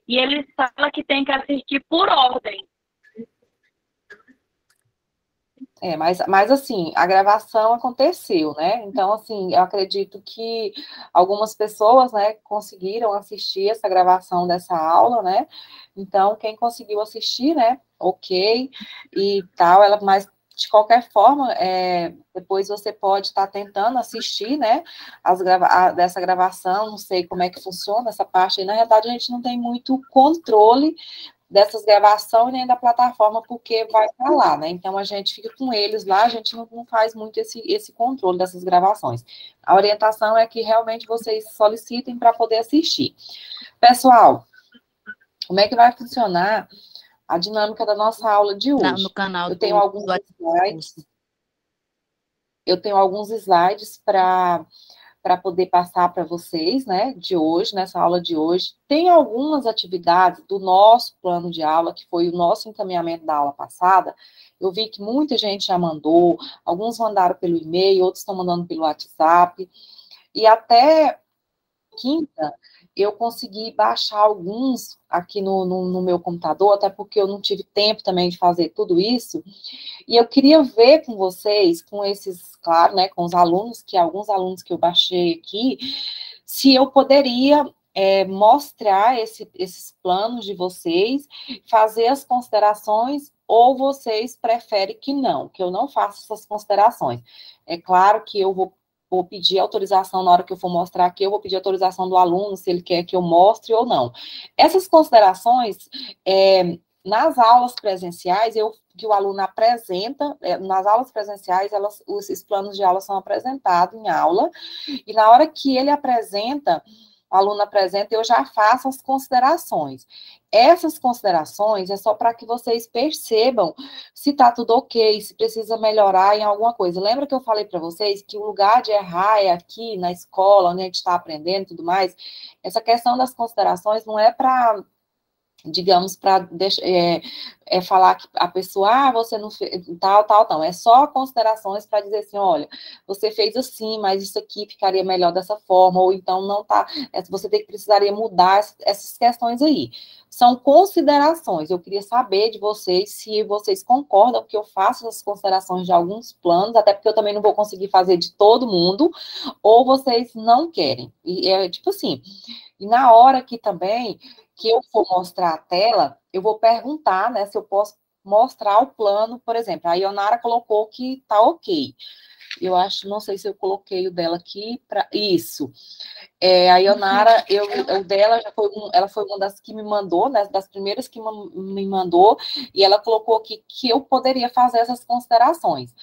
e ele fala que tem que assistir por ordem. Mas assim, a gravação aconteceu, né? Então, assim, eu acredito que algumas pessoas, né, conseguiram assistir essa gravação dessa aula, né? Então, quem conseguiu assistir, né, ok, e tal, mas de qualquer forma, depois você pode estar tentando assistir, né, dessa gravação, não sei como é que funciona essa parte aí, na verdade, a gente não tem muito controle dessas gravações nem da plataforma, porque vai para lá, né? Então a gente fica com eles lá, a gente não faz muito esse controle dessas gravações. A orientação é que realmente vocês solicitem para poder assistir. Pessoal, como é que vai funcionar a dinâmica da nossa aula de hoje? No canal eu tenho alguns slides. Eu tenho alguns slides para poder passar para vocês, né, de hoje, nessa aula de hoje. Tem algumas atividades do nosso plano de aula, que foi o nosso encaminhamento da aula passada. Eu vi que muita gente já mandou, alguns mandaram pelo e-mail, outros estão mandando pelo WhatsApp, e até quinta eu consegui baixar alguns aqui no meu computador, até porque eu não tive tempo também de fazer tudo isso, e eu queria ver com vocês, com esses, claro, né, com os alunos, alguns alunos que eu baixei aqui, se eu poderia mostrar esses planos de vocês, fazer as considerações, ou vocês preferem que eu não faça essas considerações. É claro que eu vou pedir autorização na hora que eu for mostrar aqui, eu vou pedir autorização do aluno, se ele quer que eu mostre ou não. Essas considerações, nas aulas presenciais, que o aluno apresenta, nas aulas presenciais, esses planos de aula são apresentados em aula, e na hora que ele apresenta, o aluno apresenta, eu já faço as considerações. Essas considerações é só para que vocês percebam se está tudo ok, se precisa melhorar em alguma coisa. Lembra que eu falei para vocês que o lugar de errar é aqui na escola, onde a gente está aprendendo e tudo mais? Essa questão das considerações não é para, digamos, para falar que a pessoa, você não fez, tal. É só considerações para dizer assim, olha, você fez assim, mas isso aqui ficaria melhor dessa forma, ou então não tá, você precisaria mudar essas questões aí. São considerações. Eu queria saber de vocês se vocês concordam que eu faço essas considerações de alguns planos, até porque eu também não vou conseguir fazer de todo mundo, ou vocês não querem. E é tipo assim, e na hora que também que eu for mostrar a tela, eu vou perguntar, né, se eu posso mostrar o plano, por exemplo. A Ionara colocou que tá ok. Eu acho, não sei se eu coloquei o dela aqui para isso. A Ionara, o dela ela foi uma das que me mandou, né, das primeiras que me mandou, e ela colocou aqui que eu poderia fazer essas considerações.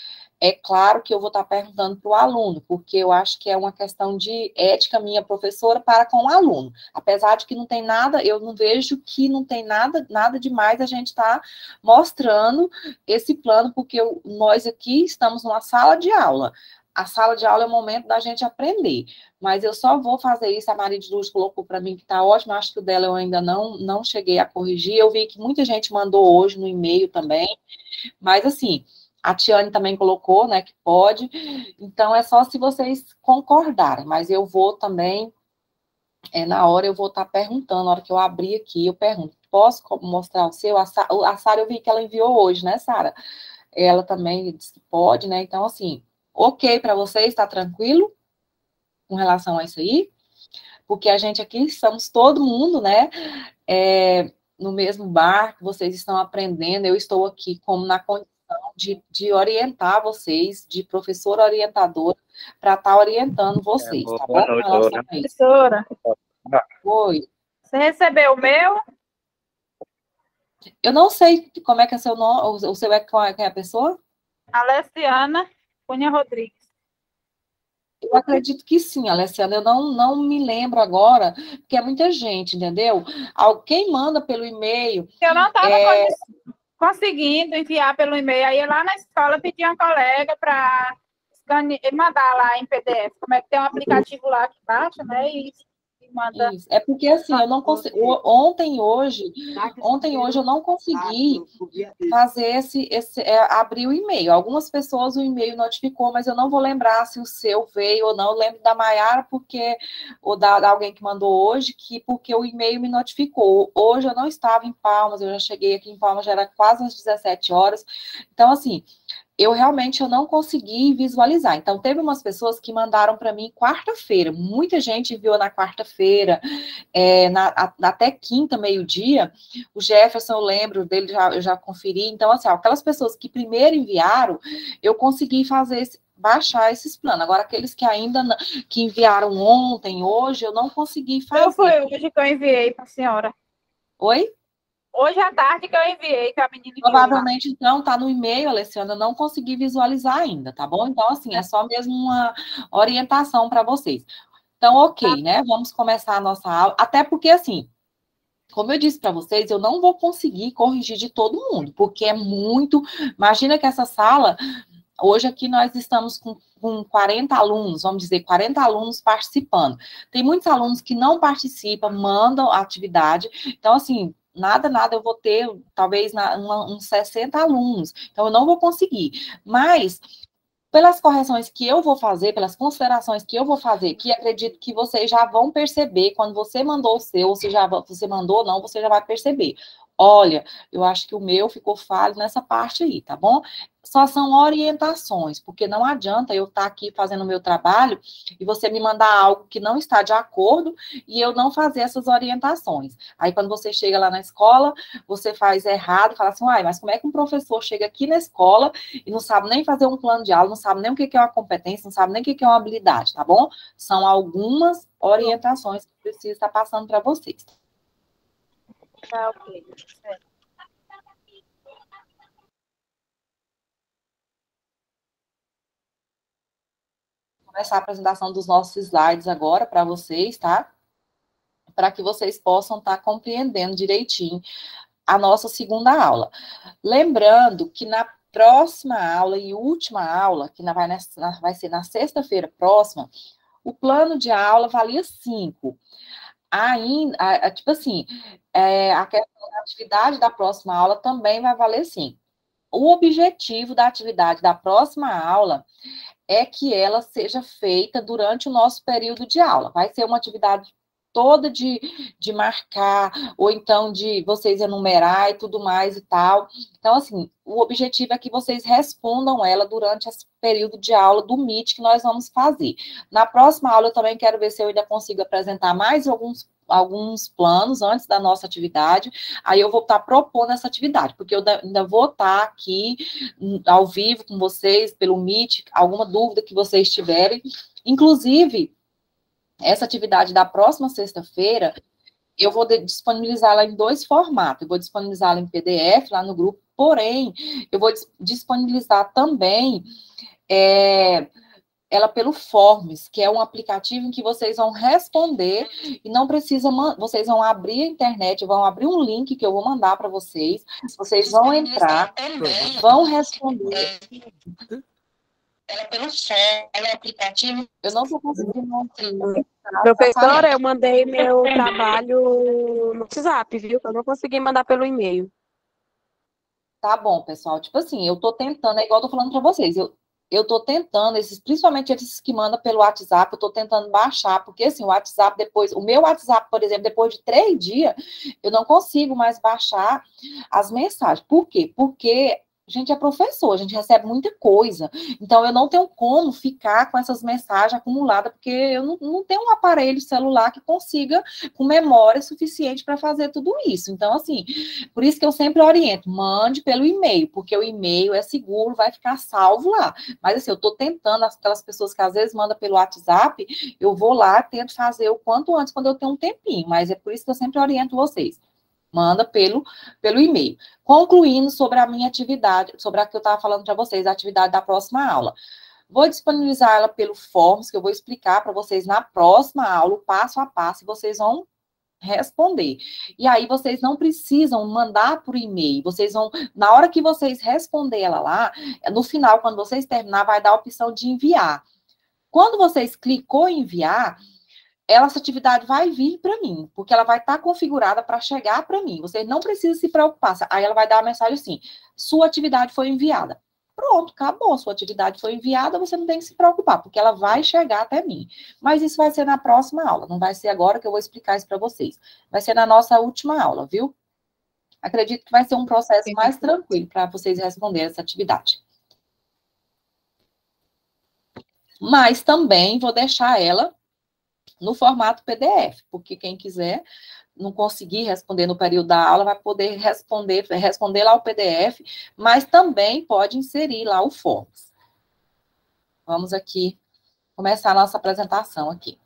É claro que eu vou estar perguntando para o aluno, porque eu acho que é uma questão de ética minha professora para com o aluno. Apesar de que não tem nada, eu não vejo que não tem nada demais a gente estar mostrando esse plano, porque nós aqui estamos numa sala de aula. A sala de aula é o momento da gente aprender. Mas eu só vou fazer isso, a Maria de Luz colocou para mim que está ótimo, acho que o dela eu ainda não cheguei a corrigir. Eu vi que muita gente mandou hoje no e-mail também, mas assim, a Tiane também colocou, né, que pode. Então, é só se vocês concordarem, mas eu vou também, na hora eu vou estar perguntando, na hora que eu abrir aqui, eu pergunto, posso mostrar o seu? A Sara, eu vi que ela enviou hoje, né, Sara? Ela também disse que pode, né? Então, assim, ok para vocês, está tranquilo com relação a isso aí? Porque a gente aqui estamos todo mundo, né, no mesmo barco, vocês estão aprendendo, eu estou aqui como na condição de orientar vocês, de professora orientadora, para estar orientando vocês, tá bom? Boa noite, professora. Oi. Você recebeu o meu? Eu não sei como é que é seu nome, o seu quem é a pessoa? Alessiana Cunha Rodrigues. Eu acredito que sim, Alessiana, eu não me lembro agora, porque é muita gente, entendeu? Quem manda pelo e-mail... Eu não estava conseguindo enviar pelo e-mail, aí lá na escola pedi uma colega para mandar lá em PDF, como é que tem um aplicativo lá que baixa, né, e manda. Isso. É porque assim, eu não consigo. Ontem, hoje eu não consegui fazer abrir o e-mail. Algumas pessoas o e-mail notificou, mas eu não vou lembrar se o seu veio ou não. Eu lembro da Maiara, ou da alguém que mandou hoje, porque o e-mail me notificou. Hoje eu não estava em Palmas, eu já cheguei aqui em Palmas, já era quase às 17 horas. Então, assim, eu não consegui visualizar. Então, teve umas pessoas que mandaram para mim quarta-feira. Muita gente enviou na quarta-feira, até quinta, meio-dia. O Jefferson, eu lembro dele, eu já conferi. Então, assim, aquelas pessoas que primeiro enviaram, eu consegui baixar esses planos. Agora, aqueles que ainda que enviaram ontem, hoje, eu não consegui fazer. Foi hoje que eu enviei para a senhora. Oi? Hoje à tarde que eu enviei para a menina. Provavelmente, então, tá no e-mail, Alessiana, eu não consegui visualizar ainda, tá bom? Então, assim, é só mesmo uma orientação para vocês. Então, ok, né? Vamos começar a nossa aula, até porque, assim, como eu disse para vocês, eu não vou conseguir corrigir de todo mundo, porque é muito... Imagina que essa sala, hoje aqui nós estamos com 40 alunos, vamos dizer, 40 alunos participando. Tem muitos alunos que não participam, mandam a atividade, então, assim... Nada, eu vou ter, talvez, uns 60 alunos. Então, eu não vou conseguir. Mas, pelas correções que eu vou fazer, pelas considerações que eu vou fazer, que acredito que vocês já vão perceber, quando você mandou o seu, ou se você mandou ou não, você já vai perceber. Olha, eu acho que o meu ficou falho nessa parte aí, tá bom? Só são orientações, porque não adianta eu estar aqui fazendo o meu trabalho e você me mandar algo que não está de acordo e eu não fazer essas orientações. Aí, quando você chega lá na escola, você faz errado, fala assim, uai, mas como é que um professor chega aqui na escola e não sabe nem fazer um plano de aula, não sabe nem o que é uma competência, não sabe nem o que é uma habilidade, tá bom? São algumas orientações que preciso estar passando para vocês. Tá, ok. Começar a apresentação dos nossos slides agora para vocês, tá? Para que vocês possam estar compreendendo direitinho a nossa segunda aula. Lembrando que na próxima aula e última aula, que vai ser na sexta-feira próxima, o plano de aula valia 5. Ainda, tipo assim, a questão da atividade da próxima aula também vai valer 5. O objetivo da atividade da próxima aula é que ela seja feita durante o nosso período de aula. Vai ser uma atividade toda de marcar, ou então de vocês enumerar e tudo mais e tal. Então, assim, o objetivo é que vocês respondam ela durante esse período de aula do Meet que nós vamos fazer. Na próxima aula, eu também quero ver se eu ainda consigo apresentar mais alguns planos antes da nossa atividade, aí eu vou estar propondo essa atividade, porque eu ainda vou estar aqui ao vivo com vocês, pelo Meet, alguma dúvida que vocês tiverem. Inclusive, essa atividade da próxima sexta-feira, eu vou disponibilizá-la em 2 formatos. Eu vou disponibilizá-la em PDF lá no grupo, porém, eu vou disponibilizar também ela pelo Forms, que é um aplicativo em que vocês vão responder e não precisa, vocês vão abrir a internet, vão abrir um link que eu vou mandar para vocês, vocês vão entrar, vão responder. Ela pelo Forms, é um aplicativo. Eu não estou conseguindo. Professora, eu mandei meu trabalho no WhatsApp, viu? Eu não consegui mandar pelo e-mail. Tá bom, pessoal. Tipo assim, eu tô tentando, é igual eu tô falando para vocês, eu tô tentando, principalmente esses que mandam pelo WhatsApp, eu tô tentando baixar, porque assim, o meu WhatsApp, por exemplo, depois de 3 dias, eu não consigo mais baixar as mensagens. Por quê? Porque a gente é professor, a gente recebe muita coisa, então eu não tenho como ficar com essas mensagens acumuladas, porque eu não tenho um aparelho celular que consiga, com memória suficiente para fazer tudo isso. Então, assim, por isso que eu sempre oriento, mande pelo e-mail, porque o e-mail é seguro, vai ficar salvo lá. Mas assim, eu estou tentando, aquelas pessoas que às vezes mandam pelo WhatsApp, eu vou lá, tento fazer o quanto antes, quando eu tenho um tempinho, mas é por isso que eu sempre oriento vocês. Manda pelo e-mail. Concluindo sobre a minha atividade, sobre a que eu estava falando para vocês, a atividade da próxima aula. Vou disponibilizar ela pelo Forms, que eu vou explicar para vocês na próxima aula, o passo a passo, e vocês vão responder. E aí, vocês não precisam mandar por e-mail, vocês vão, na hora que vocês responder ela lá, no final, quando vocês terminar, vai dar a opção de enviar. Quando vocês clicou em enviar, essa atividade vai vir para mim, porque ela vai estar configurada para chegar para mim. Você não precisa se preocupar. Aí ela vai dar a mensagem assim: sua atividade foi enviada. Pronto, acabou. Sua atividade foi enviada, você não tem que se preocupar, porque ela vai chegar até mim. Mas isso vai ser na próxima aula, não vai ser agora que eu vou explicar isso para vocês. Vai ser na nossa última aula, viu? Acredito que vai ser um processo mais tranquilo para vocês responderem essa atividade. Mas também vou deixar ela no formato PDF, porque quem quiser não conseguir responder no período da aula vai poder responder lá o PDF, mas também pode inserir lá o Forms. Vamos aqui começar a nossa apresentação aqui.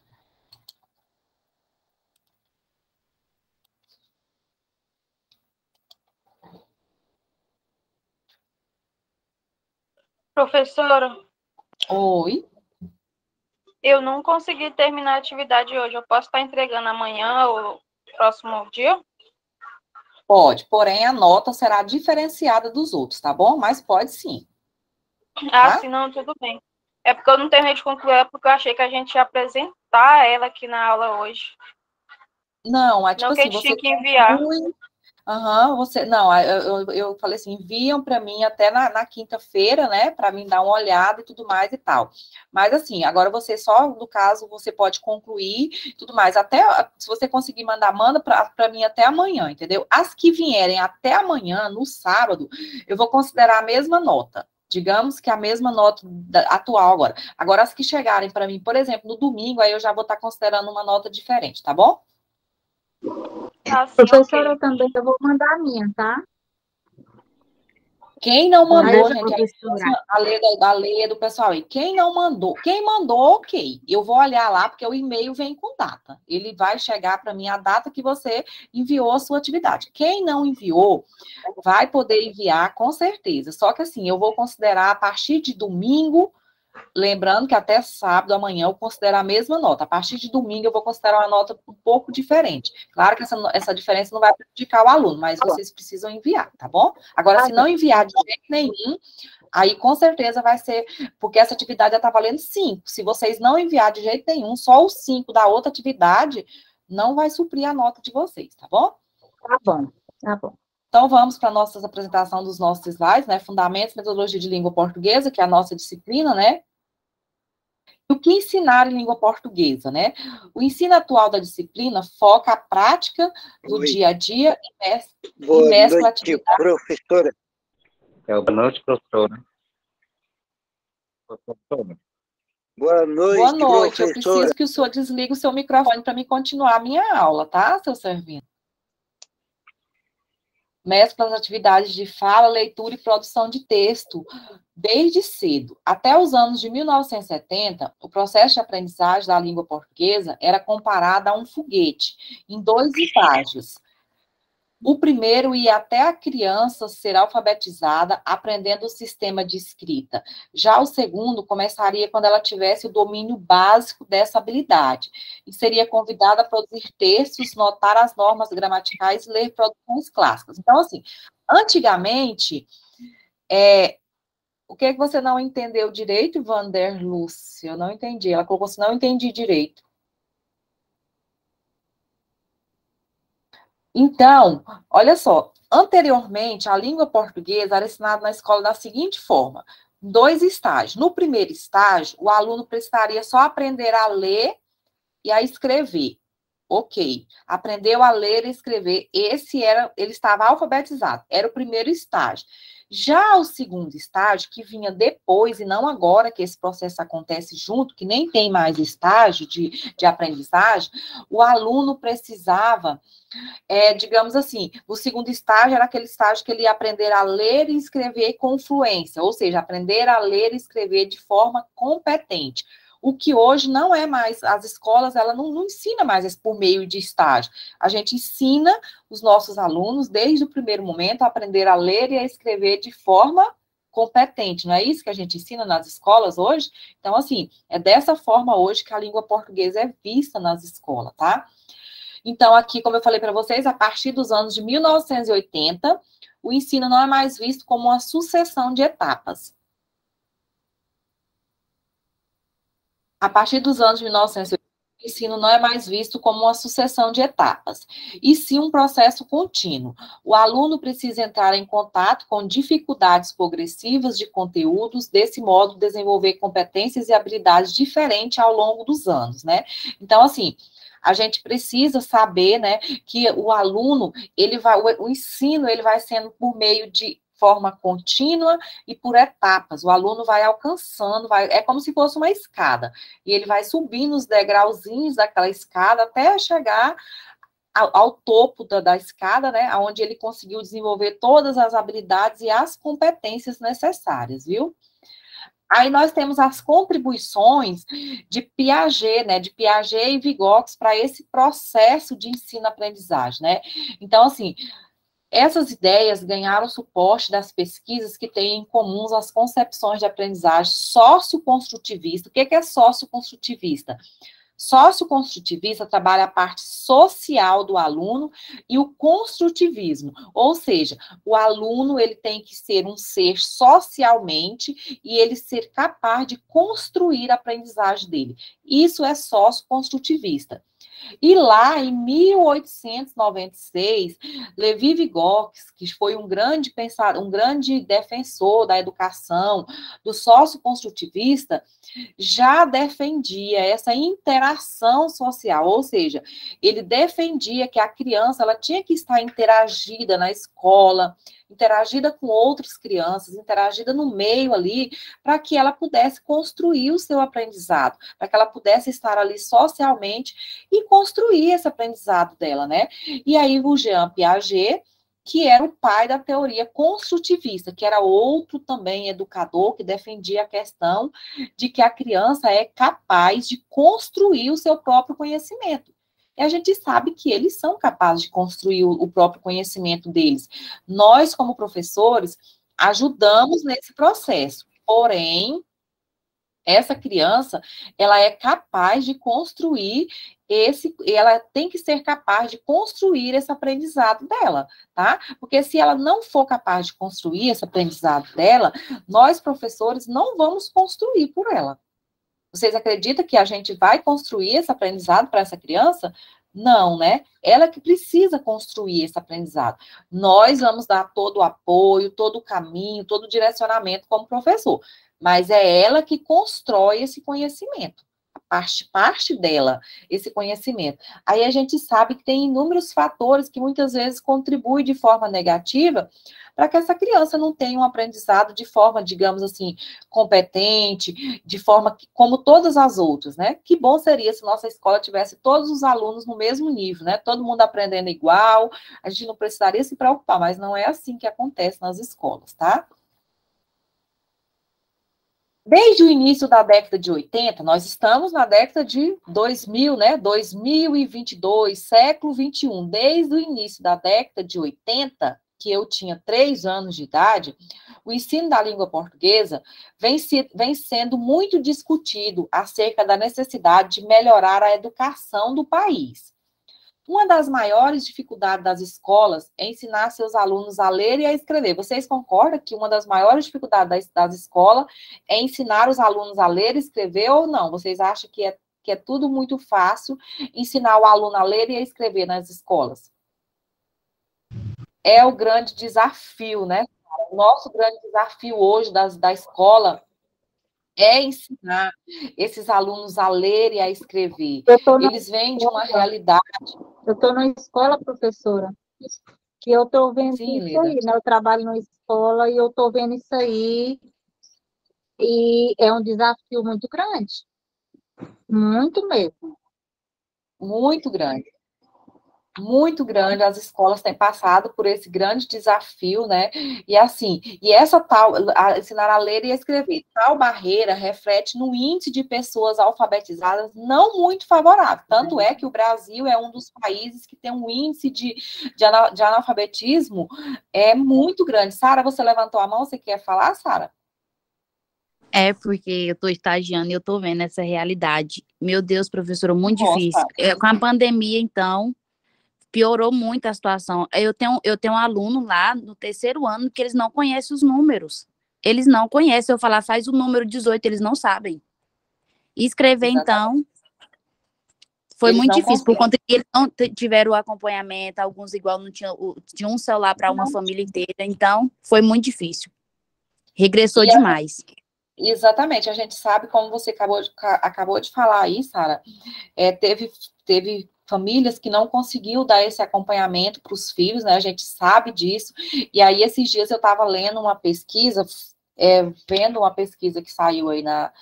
Professora, Oi. eu não consegui terminar a atividade hoje. Eu posso estar entregando amanhã ou próximo dia? Pode, porém a nota será diferenciada dos outros, tá bom? Mas pode sim. Ah, Tá? sim, não, tudo bem. É porque eu não terminei de concluir ela, porque eu achei que a gente ia apresentar ela aqui na aula hoje. Não, é tipo Não que a assim, gente você tinha que enviar. conclui. Você, não, eu falei assim, enviam para mim até na quinta-feira, né, para mim dar uma olhada e tudo mais e tal. Mas assim, agora você só, no caso, você pode concluir e tudo mais. Até, se você conseguir mandar, manda para mim até amanhã, entendeu? As que vierem até amanhã, no sábado, eu vou considerar a mesma nota. Digamos que a mesma nota atual agora. Agora, as que chegarem para mim, por exemplo, no domingo, aí eu já vou estar considerando uma nota diferente, tá bom? Ah, sim, Professora, ok. também eu vou mandar a minha, tá? Quem não mandou, gente, Professora. a lei é do pessoal aí. Quem mandou, ok. Eu vou olhar lá, porque o e-mail vem com data. Ele vai chegar para mim a data que você enviou a sua atividade. Quem não enviou, vai poder enviar com certeza. Só que assim, eu vou considerar a partir de domingo. Lembrando que até sábado, amanhã, eu considero a mesma nota. A partir de domingo, eu vou considerar uma nota um pouco diferente. Claro que essa diferença não vai prejudicar o aluno, mas vocês precisam enviar, tá bom? Agora, se não enviar de jeito nenhum, aí com certeza vai ser, porque essa atividade já está valendo 5. Se vocês não enviar de jeito nenhum, só os 5 da outra atividade não vai suprir a nota de vocês, tá bom? Tá bom, tá bom. Então, vamos para a nossa apresentação dos nossos slides, né? Fundamentos, metodologia de língua portuguesa, que é a nossa disciplina, né? O que ensinar em língua portuguesa, né? O ensino atual da disciplina foca a prática do dia a dia e mescla atividade. Professora. Boa noite, professora. Boa noite, Boa noite. professora. Eu preciso que o senhor desligue o seu microfone para me continuar a minha aula, tá, seu Servino? Mescla as atividades de fala, leitura e produção de texto. Desde cedo, até os anos de 1970, o processo de aprendizagem da língua portuguesa era comparado a um foguete, em 2 estágios. O primeiro ia até a criança ser alfabetizada, aprendendo o sistema de escrita. Já o segundo começaria quando ela tivesse o domínio básico dessa habilidade, e seria convidada a produzir textos, notar as normas gramaticais e ler produções clássicas. Então, assim, antigamente, o que é que você não entendeu direito, Vander Lúcia? Eu não entendi. Ela colocou assim, não entendi direito. Então, olha só. Anteriormente, a língua portuguesa era ensinada na escola da seguinte forma. 2 estágios. No primeiro estágio, o aluno precisaria só aprender a ler e a escrever. Ok. Aprendeu a ler e escrever. Ele estava alfabetizado. Era o primeiro estágio. Já o segundo estágio, que vinha depois, e não agora que esse processo acontece junto, que nem tem mais estágio de aprendizagem, o aluno precisava, digamos assim, o segundo estágio era aquele estágio que ele ia aprender a ler e escrever com fluência, ou seja, aprender a ler e escrever de forma competente. O que hoje não é mais, as escolas, ela não ensina mais isso por meio de estágio. A gente ensina os nossos alunos, desde o primeiro momento, a aprender a ler e a escrever de forma competente. Não é isso que a gente ensina nas escolas hoje? Então, assim, é dessa forma hoje que a língua portuguesa é vista nas escolas, tá? Então, aqui, como eu falei para vocês, a partir dos anos de 1980, o ensino não é mais visto como uma sucessão de etapas. A partir dos anos de 1980, O ensino não é mais visto como uma sucessão de etapas, e sim um processo contínuo. O aluno precisa entrar em contato com dificuldades progressivas de conteúdos, desse modo desenvolver competências e habilidades diferentes ao longo dos anos, né? Então, assim, a gente precisa saber, né, que o aluno, o ensino, ele vai sendo por meio de forma contínua e por etapas. O aluno vai alcançando, é como se fosse uma escada, e ele vai subindo os degrauzinhos daquela escada até chegar ao topo da escada, né, onde ele conseguiu desenvolver todas as habilidades e as competências necessárias, viu? Aí nós temos as contribuições de Piaget, né, de Piaget e Vygotsky para esse processo de ensino-aprendizagem, né? Então, assim, essas ideias ganharam suporte das pesquisas que têm em comum as concepções de aprendizagem socioconstrutivista. O que é socioconstrutivista? Socioconstrutivista trabalha a parte social do aluno e o construtivismo, ou seja, o aluno ele tem que ser um ser socialmente e ele ser capaz de construir a aprendizagem dele. Isso é socioconstrutivista. E lá, em 1896, Levi Vygotsky, que foi um grande pensador, um grande defensor da educação, do socioconstrutivista, já defendia essa interação social, ou seja, ele defendia que a criança ela tinha que estar interagida na escola, interagida com outras crianças, interagida no meio ali, para que ela pudesse construir o seu aprendizado, para que ela pudesse estar ali socialmente e construir esse aprendizado dela, né? E aí o Jean Piaget, que era o pai da teoria construtivista, que era outro também educador que defendia a questão de que a criança é capaz de construir o seu próprio conhecimento. E a gente sabe que eles são capazes de construir o próprio conhecimento deles. Nós, como professores, ajudamos nesse processo. Porém, essa criança, ela é capaz de construir ela tem que ser capaz de construir esse aprendizado dela, tá? Porque se ela não for capaz de construir esse aprendizado dela, nós, professores, não vamos construir por ela. Vocês acreditam que a gente vai construir esse aprendizado para essa criança? Não, né? Ela que precisa construir esse aprendizado. Nós vamos dar todo o apoio, todo o caminho, todo o direcionamento como professor, mas é ela que constrói esse conhecimento. Parte dela, esse conhecimento. Aí a gente sabe que tem inúmeros fatores que muitas vezes contribuem de forma negativa para que essa criança não tenha um aprendizado de forma, digamos assim, competente, de forma como todas as outras, né? Que bom seria se nossa escola tivesse todos os alunos no mesmo nível, né? Todo mundo aprendendo igual, a gente não precisaria se preocupar, mas não é assim que acontece nas escolas, tá? Desde o início da década de 80, nós estamos na década de 2000, né? 2022, século 21. Desde o início da década de 80, que eu tinha 3 anos de idade, o ensino da língua portuguesa vem sendo muito discutido acerca da necessidade de melhorar a educação do país. Uma das maiores dificuldades das escolas é ensinar seus alunos a ler e a escrever. Vocês concordam que uma das maiores dificuldades das escolas é ensinar os alunos a ler e escrever ou não? Vocês acham que é tudo muito fácil ensinar o aluno a ler e a escrever nas escolas? É o grande desafio, né? O nosso grande desafio hoje da escola é ensinar esses alunos a ler e a escrever. Eles vêm de uma realidade. Eu estou na escola, professora, que eu estou vendo Sim, isso Leda. aí, né? Eu trabalho na escola e eu estou vendo isso aí, e é um desafio muito grande. Muito mesmo. Muito grande. Muito grande, as escolas têm passado por esse grande desafio, né? E assim, ensinar a ler e a escrever, tal barreira reflete no índice de pessoas alfabetizadas não muito favorável. Tanto é que o Brasil é um dos países que tem um índice de analfabetismo muito grande. Sara, você levantou a mão, você quer falar, Sara? É, porque eu estou estagiando e eu estou vendo essa realidade. Meu Deus, professora, muito difícil. Com a pandemia, então, piorou muito a situação. Eu tenho um aluno lá no 3º ano que eles não conhecem os números. Eles não conhecem. Eu falar, faz o número 18, eles não sabem. E escrever, então, Foi Eles muito não difícil, por conseguem. conta que eles não tiveram o acompanhamento, alguns igual não tinham tinha um celular para uma família inteira, então foi muito difícil. Regressou E demais. exatamente, a gente sabe, como você acabou de falar aí, Sara, teve famílias que não conseguiu dar esse acompanhamento para os filhos, né? A gente sabe disso. E aí, esses dias eu estava lendo uma pesquisa, vendo uma pesquisa que saiu aí na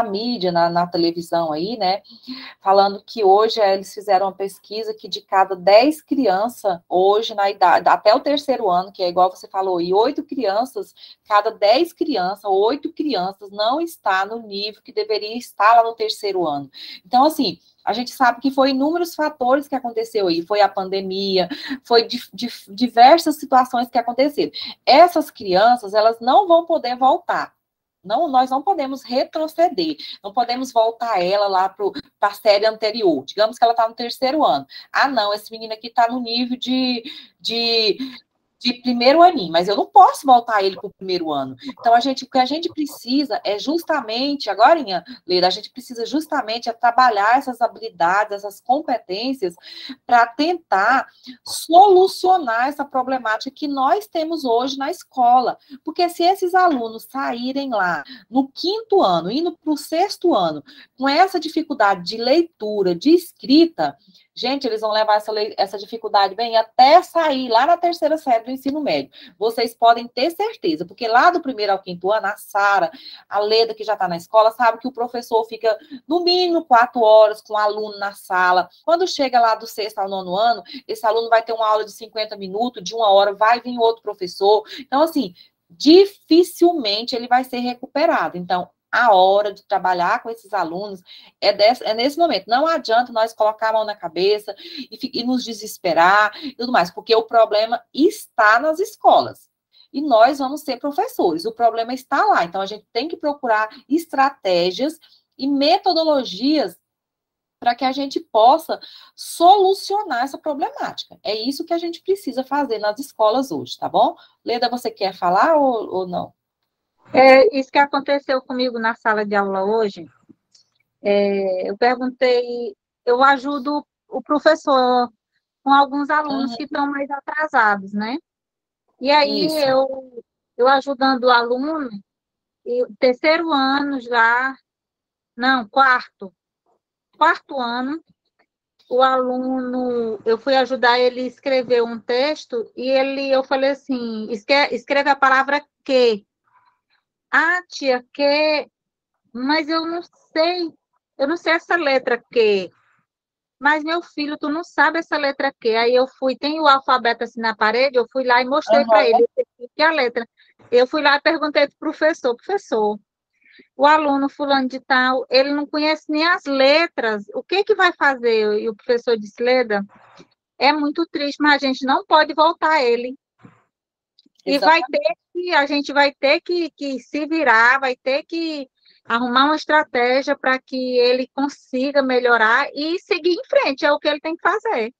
mídia, na televisão aí, né? Falando que hoje eles fizeram uma pesquisa que de cada 10 crianças, hoje na idade, até o 3º ano, que é igual você falou, e 8 crianças, cada 10 crianças, 8 crianças não está no nível que deveria estar lá no 3º ano. Então, assim, a gente sabe que foi inúmeros fatores que aconteceu aí, foi a pandemia, foi diversas situações que aconteceram. Essas crianças, elas não vão poder voltar. Não, nós não podemos retroceder, não podemos voltar ela lá para a série anterior. Digamos que ela está no 3º ano. Ah, não, esse menino aqui está no nível de 1º aninho, mas eu não posso voltar ele para o 1º ano. Então, o que a gente precisa é justamente, agora, Leda, a gente precisa justamente trabalhar essas habilidades, essas competências, para tentar solucionar essa problemática que nós temos hoje na escola. Porque se esses alunos saírem lá no 5º ano, indo para o 6º ano, com essa dificuldade de leitura, de escrita, gente, eles vão levar essa dificuldade bem até sair lá na 3ª série do ensino médio. Vocês podem ter certeza, porque lá do 1º ao 5º ano, a Sara, a Leda, que já está na escola, sabe que o professor fica, no mínimo, 4 horas com o aluno na sala. Quando chega lá do 6º ao 9º ano, esse aluno vai ter uma aula de 50 minutos, de 1 hora, vai vir outro professor. Então, assim, dificilmente ele vai ser recuperado. Então, a hora de trabalhar com esses alunos é nesse momento. Não adianta nós colocar a mão na cabeça e nos desesperar e tudo mais, porque o problema está nas escolas. E nós vamos ser professores. O problema está lá. Então, a gente tem que procurar estratégias e metodologias para que a gente possa solucionar essa problemática. É isso que a gente precisa fazer nas escolas hoje, tá bom? Leda, você quer falar ou não? Isso que aconteceu comigo na sala de aula hoje. Eu perguntei, eu ajudo o professor com alguns alunos que estão mais atrasados, né? E aí eu ajudando o aluno, e o 3º ano já, não, 4º ano, o aluno, eu fui ajudar ele a escrever um texto e eu falei assim, escreve a palavra que. Ah, tia, que, mas eu não sei essa letra que. Mas, meu filho, tu não sabe essa letra que. Aí eu fui, tem o alfabeto assim na parede, eu fui lá e mostrei para ele que a letra. Eu fui lá e perguntei para o professor, o aluno fulano de tal, ele não conhece nem as letras, o que vai fazer? E o professor disse, Leda, é muito triste, mas a gente não pode voltar ele. Exatamente. E a gente vai ter que se virar, vai ter que arrumar uma estratégia para que ele consiga melhorar e seguir em frente, é o que ele tem que fazer.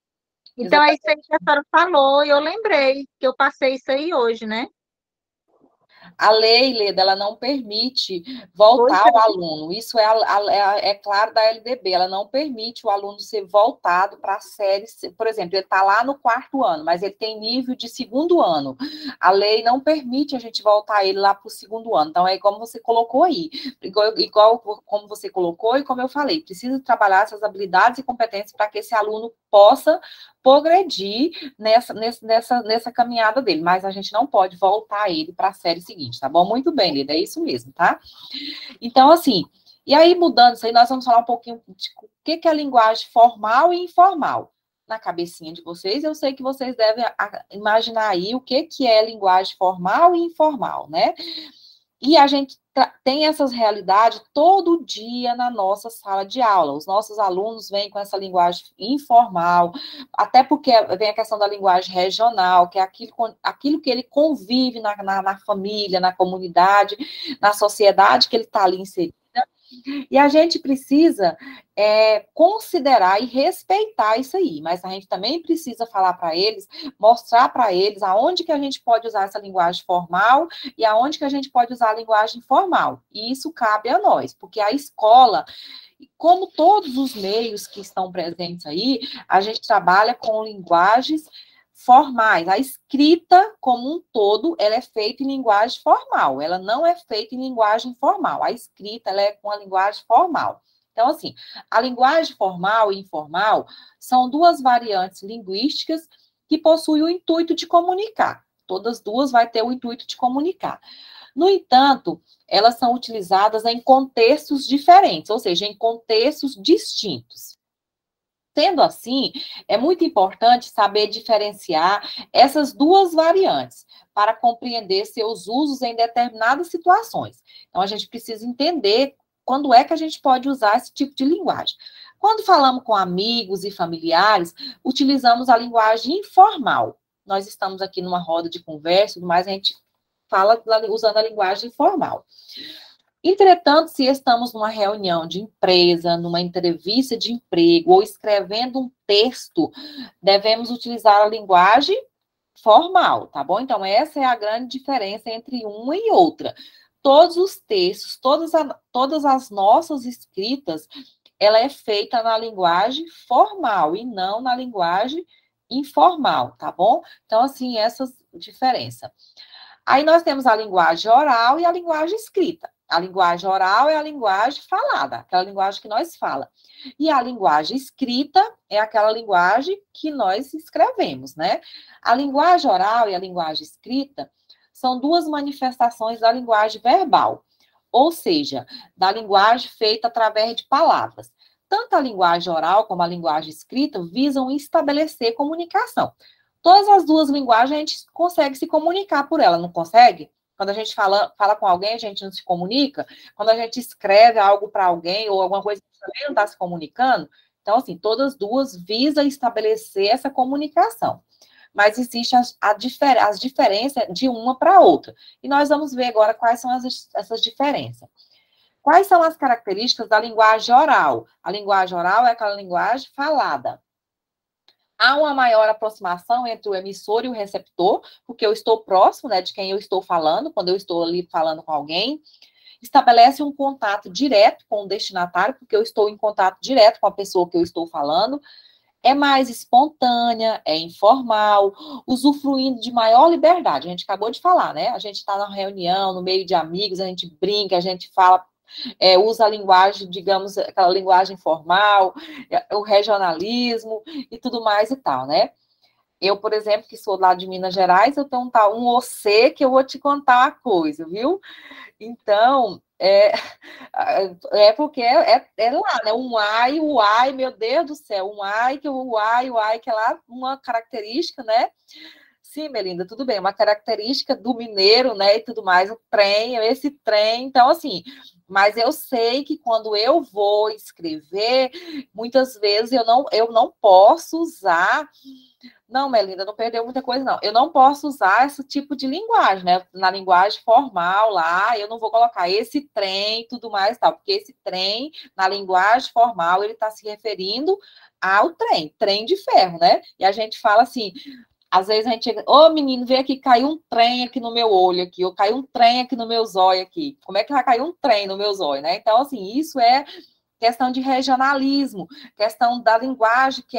Então, é isso aí que a senhora falou, e eu lembrei que eu passei isso aí hoje, né? A lei, Leda, ela não permite voltar ao aluno. Isso é claro da LDB, ela não permite o aluno ser voltado para a série. Por exemplo, ele está lá no 4º ano, mas ele tem nível de 2º ano. A lei não permite a gente voltar ele lá para o 2º ano. Então, é como você colocou aí. Igual como você colocou e como eu falei, precisa trabalhar essas habilidades e competências para que esse aluno possa progredir nessa caminhada dele, mas a gente não pode voltar ele para a série seguinte, tá bom? Muito bem, Lida, é isso mesmo, tá? Então, assim, e aí mudando isso aí, nós vamos falar um pouquinho de o que é a linguagem formal e informal. Na cabecinha de vocês, eu sei que vocês devem imaginar aí o que é linguagem formal e informal, né? E a gente tem essas realidades todo dia na nossa sala de aula. Os nossos alunos vêm com essa linguagem informal, até porque vem a questão da linguagem regional, que é aquilo que ele convive na família, na comunidade, na sociedade que ele está ali inserido. E a gente precisa considerar e respeitar isso aí, mas a gente também precisa falar para eles, mostrar para eles aonde que a gente pode usar essa linguagem formal e aonde que a gente pode usar a linguagem informal. E isso cabe a nós, porque a escola, como todos os meios que estão presentes aí, a gente trabalha com linguagens formais. A escrita, como um todo, ela é feita em linguagem formal, ela não é feita em linguagem informal. A escrita, ela é com a linguagem formal. Então, assim, a linguagem formal e informal são duas variantes linguísticas que possuem o intuito de comunicar. Todas duas vai ter o intuito de comunicar. No entanto, elas são utilizadas em contextos diferentes, ou seja, em contextos distintos. Sendo assim, é muito importante saber diferenciar essas duas variantes para compreender seus usos em determinadas situações. Então, a gente precisa entender quando é que a gente pode usar esse tipo de linguagem. Quando falamos com amigos e familiares, utilizamos a linguagem informal. Nós estamos aqui numa roda de conversa, mas a gente fala usando a linguagem informal. Entretanto, se estamos numa reunião de empresa, numa entrevista de emprego ou escrevendo um texto, devemos utilizar a linguagem formal, tá bom? Então, essa é a grande diferença entre uma e outra. Todos os textos, todas as nossas escritas, ela é feita na linguagem formal e não na linguagem informal, tá bom? Então, assim, essa diferença. Aí nós temos a linguagem oral e a linguagem escrita. A linguagem oral é a linguagem falada, aquela linguagem que nós fala. E a linguagem escrita é aquela linguagem que nós escrevemos, né? A linguagem oral e a linguagem escrita são duas manifestações da linguagem verbal, ou seja, da linguagem feita através de palavras. Tanto a linguagem oral como a linguagem escrita visam estabelecer comunicação. Todas as duas linguagens a gente consegue se comunicar por ela, não consegue? Quando a gente fala com alguém, a gente não se comunica. Quando a gente escreve algo para alguém ou alguma coisa, a gente também não está se comunicando. Então, assim, todas duas visam estabelecer essa comunicação. Mas existe as diferenças de uma para outra. E nós vamos ver agora quais são essas diferenças. Quais são as características da linguagem oral? A linguagem oral é aquela linguagem falada. Há uma maior aproximação entre o emissor e o receptor, porque eu estou próximo, né, de quem eu estou falando, quando eu estou ali falando com alguém. Estabelece um contato direto com o destinatário, porque eu estou em contato direto com a pessoa que eu estou falando. É mais espontânea, é informal, usufruindo de maior liberdade. A gente acabou de falar, né? A gente está na reunião, no meio de amigos, a gente brinca, a gente fala, usa a linguagem, digamos, aquela linguagem formal, o regionalismo e tudo mais e tal, né? Eu, por exemplo, que sou lá de Minas Gerais, eu tenho um você que eu vou te contar uma coisa, viu? Então, porque é lá, né? Um ai, o ai, meu Deus do céu, um ai, que o ai, que é lá uma característica, né? Sim, Melinda, tudo bem, uma característica do mineiro, né, e tudo mais, o trem, esse trem, então, assim, mas eu sei que quando eu vou escrever, muitas vezes eu não posso usar. Não, Melinda, não perdeu muita coisa, não. Eu não posso usar esse tipo de linguagem, né? Na linguagem formal lá, eu não vou colocar esse trem e tudo mais, tal, porque esse trem, na linguagem formal, ele está se referindo ao trem de ferro, né? E a gente fala assim, às vezes a gente chega, menino, vem aqui, caiu um trem aqui no meu olho aqui, ou caiu um trem aqui no meu zóio aqui. Como é que vai cair um trem no meu zóio, né? Então, assim, isso é questão de regionalismo, questão da linguagem que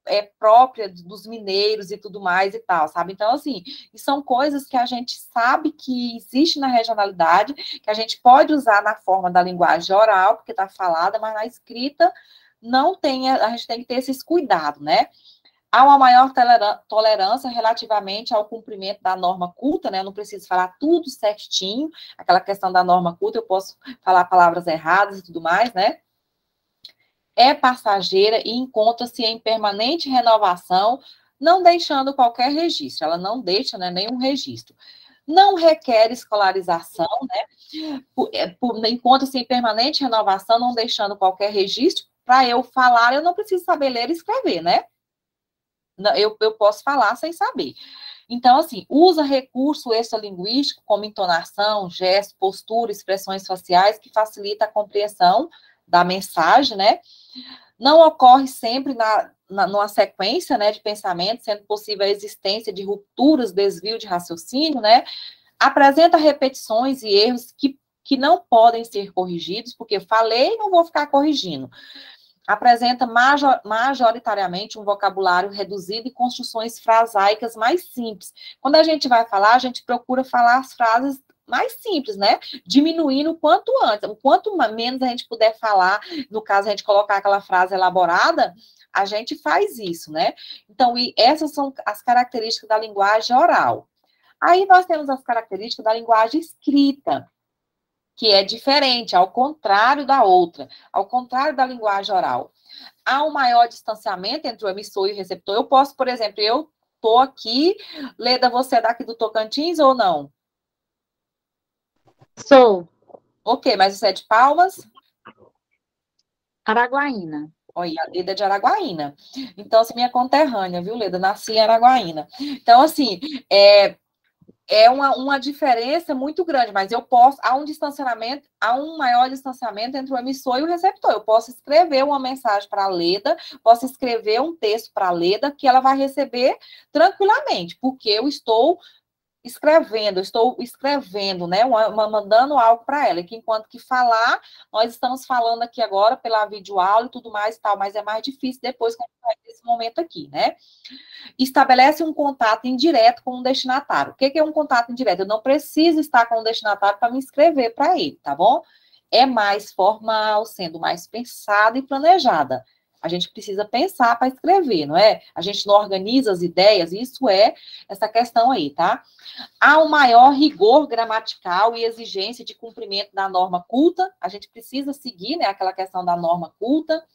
é própria dos mineiros e tudo mais e tal, sabe? Então, assim, são coisas que a gente sabe que existe na regionalidade, que a gente pode usar na forma da linguagem oral, porque está falada, mas na escrita não tem, a gente tem que ter esses cuidados, né? Há uma maior tolerância relativamente ao cumprimento da norma culta, né? Eu não preciso falar tudo certinho, aquela questão da norma culta, eu posso falar palavras erradas e tudo mais, né? É passageira e encontra-se em permanente renovação, não deixando qualquer registro. Ela não deixa, né, nenhum registro. Não requer escolarização, né? Encontra-se em permanente renovação, não deixando qualquer registro. Para eu falar, eu não preciso saber ler e escrever, né? Eu posso falar sem saber. Então, assim, usa recurso extralinguístico como entonação, gesto, postura, expressões faciais que facilita a compreensão da mensagem, né? Não ocorre sempre numa sequência, né, de pensamento, sendo possível a existência de rupturas, desvio de raciocínio, né? Apresenta repetições e erros que não podem ser corrigidos, porque eu falei e não vou ficar corrigindo. Apresenta majoritariamente um vocabulário reduzido e construções frasaicas mais simples. Quando a gente vai falar, a gente procura falar as frases mais simples, né? Diminuindo o quanto antes. O quanto menos a gente puder falar, no caso, a gente colocar aquela frase elaborada, a gente faz isso, né? Então, essas são as características da linguagem oral. Aí nós temos as características da linguagem escrita, que é diferente, ao contrário da outra, ao contrário da linguagem oral. Há um maior distanciamento entre o emissor e o receptor. Eu posso, por exemplo, eu estou aqui, Leda, você é daqui do Tocantins ou não? Sou. Ok, mas você é de Palmas? Araguaína. Olha, a Leda é de Araguaína. Então, assim, minha conterrânea, viu, Leda? Nasci em Araguaína. Então, assim, é uma diferença muito grande, mas há um maior distanciamento entre o emissor e o receptor. Eu posso escrever uma mensagem para a Leda, posso escrever um texto para a Leda, que ela vai receber tranquilamente, porque eu estou escrevendo, né, mandando algo para ela, que enquanto que falar, nós estamos falando aqui agora pela videoaula e tudo mais e tal, mas é mais difícil depois que a gente vai ter esse momento aqui, né? Estabelece um contato indireto com o destinatário. O que é um contato indireto? Eu não preciso estar com o destinatário para me inscrever para ele, tá bom? É mais formal, sendo mais pensada e planejada. A gente precisa pensar para escrever, não é? A gente não organiza as ideias, isso é essa questão aí, tá? Há um maior rigor gramatical e exigência de cumprimento da norma culta. A gente precisa seguir, né, aquela questão da norma culta.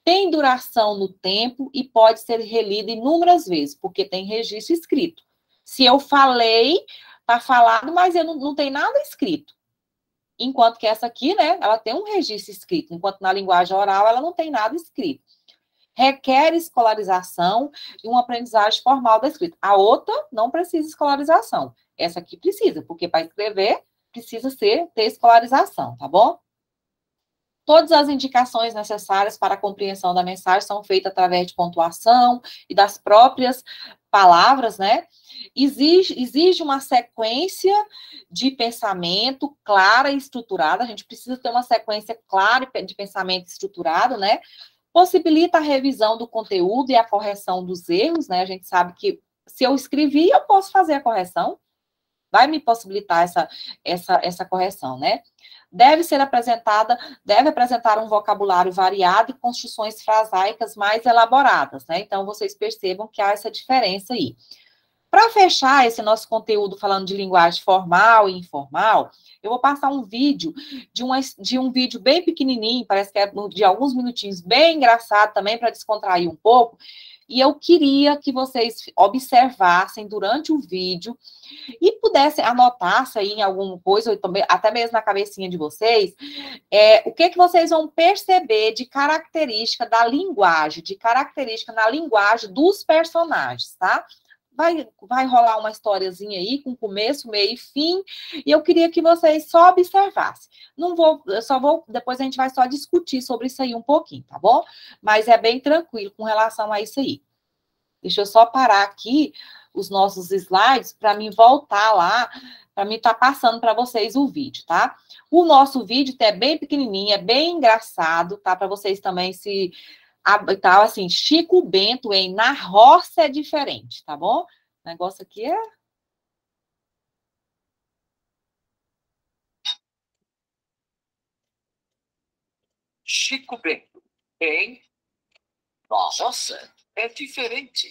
Tem duração no tempo e pode ser relida inúmeras vezes, porque tem registro escrito. Se eu falei, está falado, mas eu não tem nada escrito. Enquanto que essa aqui, né, ela tem um registro escrito, enquanto na linguagem oral ela não tem nada escrito. Requer escolarização e uma aprendizagem formal da escrita. A outra não precisa escolarização. Essa aqui precisa, porque para escrever precisa ter escolarização, tá bom? Todas as indicações necessárias para a compreensão da mensagem são feitas através de pontuação e das próprias palavras, né? Exige uma sequência de pensamento clara e estruturada. A gente precisa ter uma sequência clara de pensamento estruturado, né? Possibilita a revisão do conteúdo e a correção dos erros, né? A gente sabe que se eu escrevi, eu posso fazer a correção. Vai me possibilitar essa correção, né? Deve apresentar um vocabulário variado e construções frasaicas mais elaboradas, né? Então, vocês percebam que há essa diferença aí. Para fechar esse nosso conteúdo falando de linguagem formal e informal, eu vou passar um vídeo de um vídeo bem pequenininho, parece que é de alguns minutinhos, bem engraçado também, para descontrair um pouco. E eu queria que vocês observassem durante o vídeo e pudessem anotar aí em alguma coisa, ou também, até mesmo na cabecinha de vocês, o que vocês vão perceber de característica da linguagem, de característica na linguagem dos personagens, tá? Vai rolar uma historiazinha aí, com começo, meio e fim, e eu queria que vocês só observassem. Depois a gente vai só discutir sobre isso aí um pouquinho, tá bom? Mas é bem tranquilo com relação a isso aí. Deixa eu só parar aqui os nossos slides para mim voltar lá, para mim estar passando para vocês o vídeo, tá? O nosso vídeo é bem pequenininho, é bem engraçado, tá? Para vocês também tá, assim, Chico Bento em Na Roça é Diferente, tá bom? O negócio aqui é... Chico Bento em Na Roça é Diferente.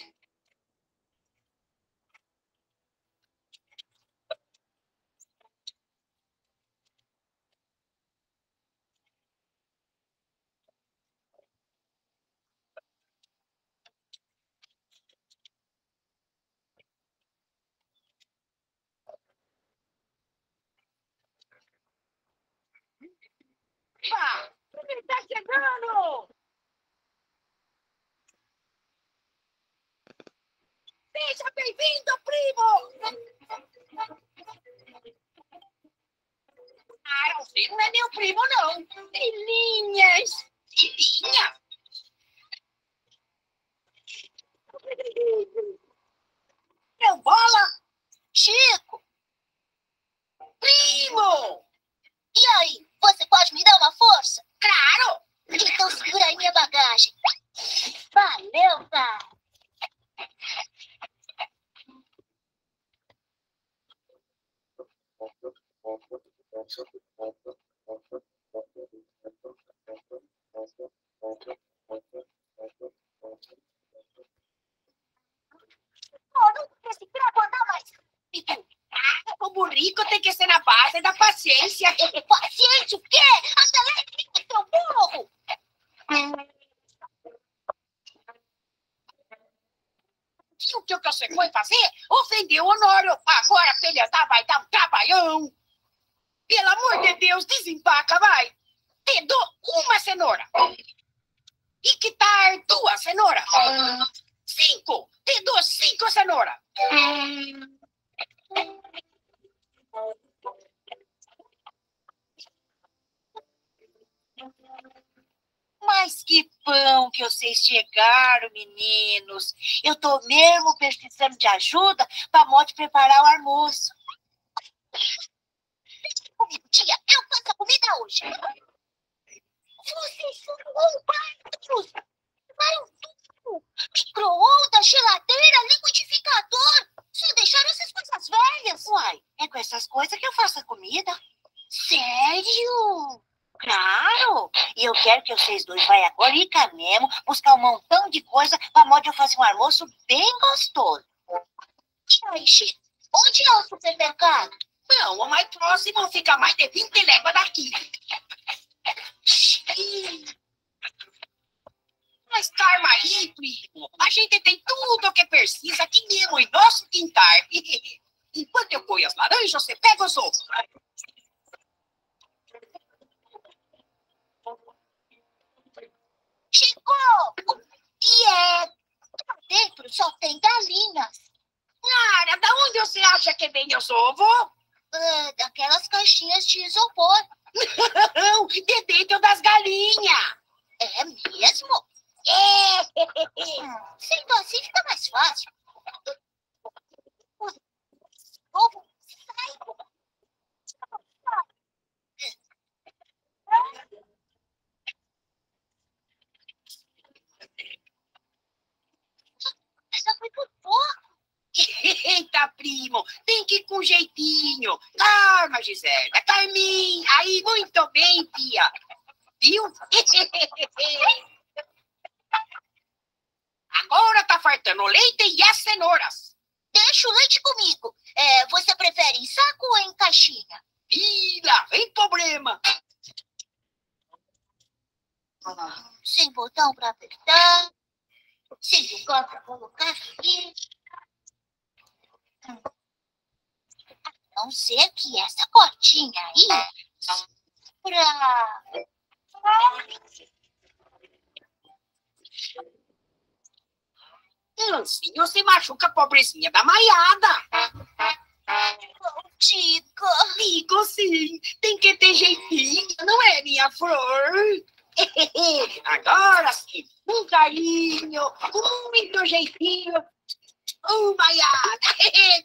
Ele tá chegando! Seja bem-vindo, Pri! primo, não. Filhinhas. Filhinha? Meu bola. Chico, Primo. e aí? Você pode me dar uma força? Claro. Então segura aí minha bagagem. Valeu, cara. Não precisa aguardar mais. O burrico tem que ser na base da paciência. Paciente o quê? Até lá é seu burro. Viu o que você foi fazer? Ofendeu o Honório. Agora pra ele andar vai dar um trabalhão. Pelo amor de Deus, desempaca, vai. Te dou uma cenoura. E que tal 2 cenouras? 5. Te dou 5 cenouras. Mas que bom que vocês chegaram, meninos. Eu tô mesmo precisando de ajuda pra Modi preparar o almoço. Deixa comigo, tia. Eu faço a comida hoje. Vocês são roubados. Levaram tudo. Micro-ondas, geladeira, liquidificador. Só deixaram essas coisas velhas. Uai, é com essas coisas que eu faço a comida. Sério? Claro! E eu quero que vocês dois vão agora ir cá mesmo buscar um montão de coisa pra Modi eu fazer um almoço bem gostoso. E aí, Chico? Onde é o supermercado? Não, o mais próximo fica mais de 20 léguas daqui. Mas calma aí, primo. A gente tem tudo o que precisa aqui mesmo em nosso quintal. Enquanto eu ponho as laranjas, você pega os outros. Chico! Lá dentro só tem galinhas. Cara, da onde você acha que vem os ovos? Daquelas caixinhas de isopor. Não, de dentro das galinhas. É mesmo? É. Sendo assim fica mais fácil. Ovo sai. Essa foi por pouco. Eita, primo, tem que ir com jeitinho. Calma, Gisela, Carminha. Aí, muito bem, tia. Viu? Agora tá faltando leite e as cenouras. Deixa o leite comigo. Você prefere em saco ou em caixinha? Ih, lá vem problema. Sem botão pra apertar. Sem lugar pra colocar aqui. A não ser que essa cortinha aí pra... Lancinho se machuca a pobrezinha da Maiada. Digo sim, tem que ter jeitinho, não é, minha flor? Agora sim, um carinho, muito jeitinho. Maiada,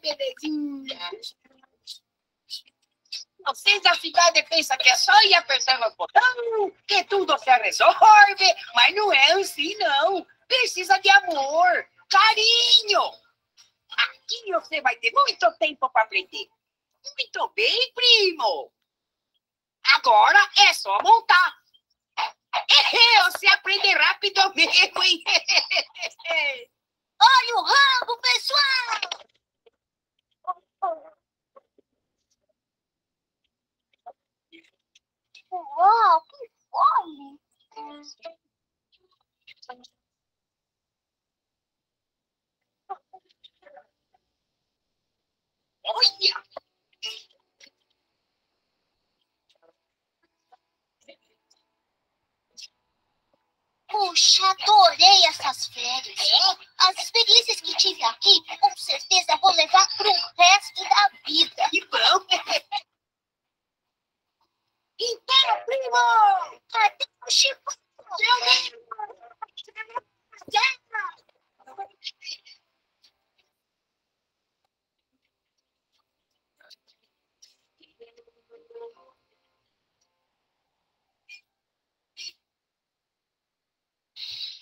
belezinha. Vocês da cidade pensam que é só ir apertando o botão, que tudo se resolve, mas não é assim, não. Precisa de amor, carinho. Aqui você vai ter muito tempo para aprender. Muito bem, primo. Agora é só montar. Você aprende rápido mesmo, hein? Olha o rango, pessoal! Uau, que fome! Olha! Puxa, adorei essas férias. As experiências que tive aqui, com certeza vou levar para o resto da vida. Que bom! Então,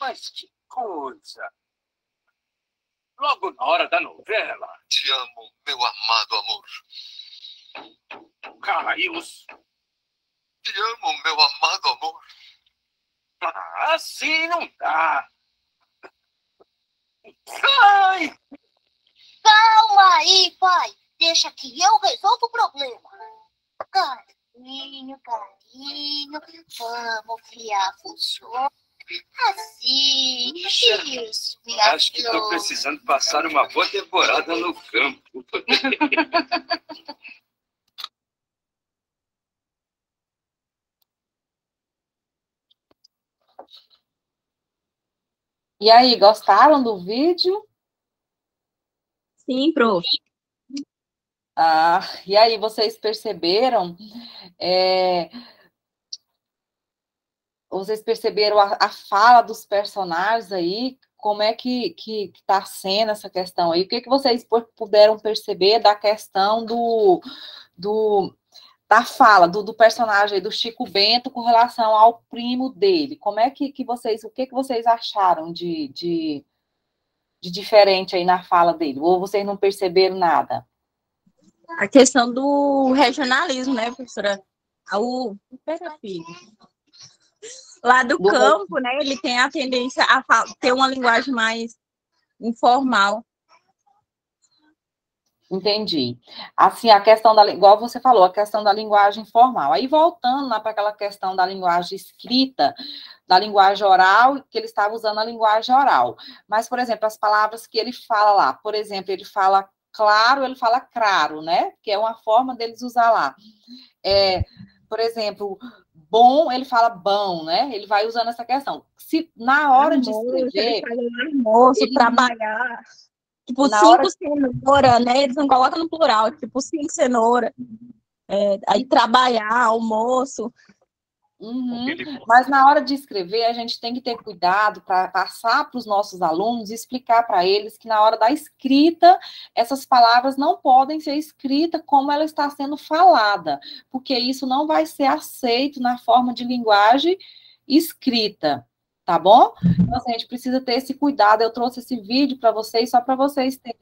Mas que coisa! Logo na hora da novela. Te amo, meu amado amor. Carlos. Te amo, meu amado amor. Ah, assim não dá. Ai! Calma aí, pai. Deixa que eu resolvo o problema. Carinho, carinho. Vamos, Fia, funciona. Assim. Isso, minha Acho que estou precisando passar uma boa temporada no campo. E aí, gostaram do vídeo? Sim, prof. Ah, e aí, vocês perceberam? Vocês perceberam a fala dos personagens aí? Como é que está sendo essa questão aí? O que vocês puderam perceber da questão da fala do personagem aí, do Chico Bento, com relação ao primo dele? Como é que vocês, o que vocês acharam de diferente aí na fala dele? Ou vocês não perceberam nada? A questão do regionalismo, né, professora? Lá do campo, né, ele tem a tendência a ter uma linguagem mais informal. Entendi. Assim, a questão igual você falou, a questão da linguagem formal. Aí, voltando lá para aquela questão da linguagem escrita, da linguagem oral, que ele estava usando a linguagem oral. Mas, por exemplo, as palavras que ele fala lá, por exemplo, ele fala claro, ele fala claro, né? Que é uma forma deles usar lá. Por exemplo, bom, ele fala bom, né? Ele vai usando essa questão. Se na hora de escrever... Almoço, trabalhar... Tipo, 5 cenoura, né? Eles não colocam no plural, tipo, 5 cenoura. Aí trabalhar, almoço. Uhum. Mas na hora de escrever, a gente tem que ter cuidado para passar para os nossos alunos e explicar para eles que na hora da escrita, essas palavras não podem ser escritas como ela está sendo falada, porque isso não vai ser aceito na forma de linguagem escrita. Tá bom? Então, assim, a gente precisa ter esse cuidado. Eu trouxe esse vídeo para vocês, só para vocês terem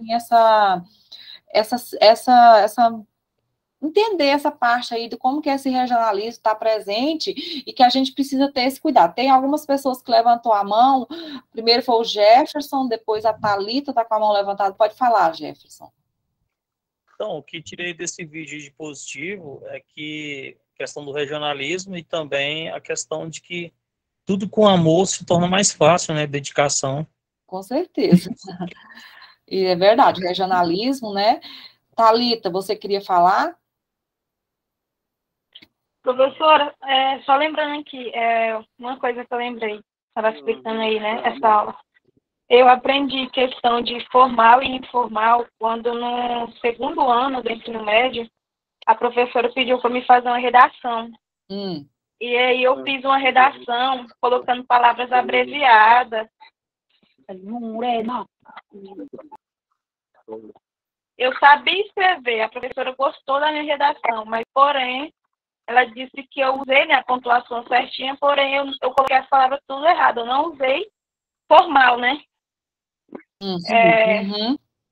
entender essa parte aí de como que esse regionalismo está presente e que a gente precisa ter esse cuidado. Tem algumas pessoas que levantou a mão, primeiro foi o Jefferson, depois a Thalita está com a mão levantada. Pode falar, Jefferson. Então, o que tirei desse vídeo de positivo é que a questão do regionalismo e também a questão de que tudo com amor se torna mais fácil, né? Dedicação. Com certeza. E é verdade, regionalismo, né? Thalita, você queria falar? Professora, só lembrando aqui, uma coisa que eu lembrei, estava explicando aí, né, essa aula. Eu aprendi questão de formal e informal quando no 2º ano do ensino médio, a professora pediu para me fazer uma redação. E aí eu fiz uma redação colocando palavras abreviadas. Eu sabia escrever, a professora gostou da minha redação, mas, porém, ela disse que eu usei, né, a pontuação certinha, porém, eu coloquei as palavras tudo errado. Eu não usei formal, né?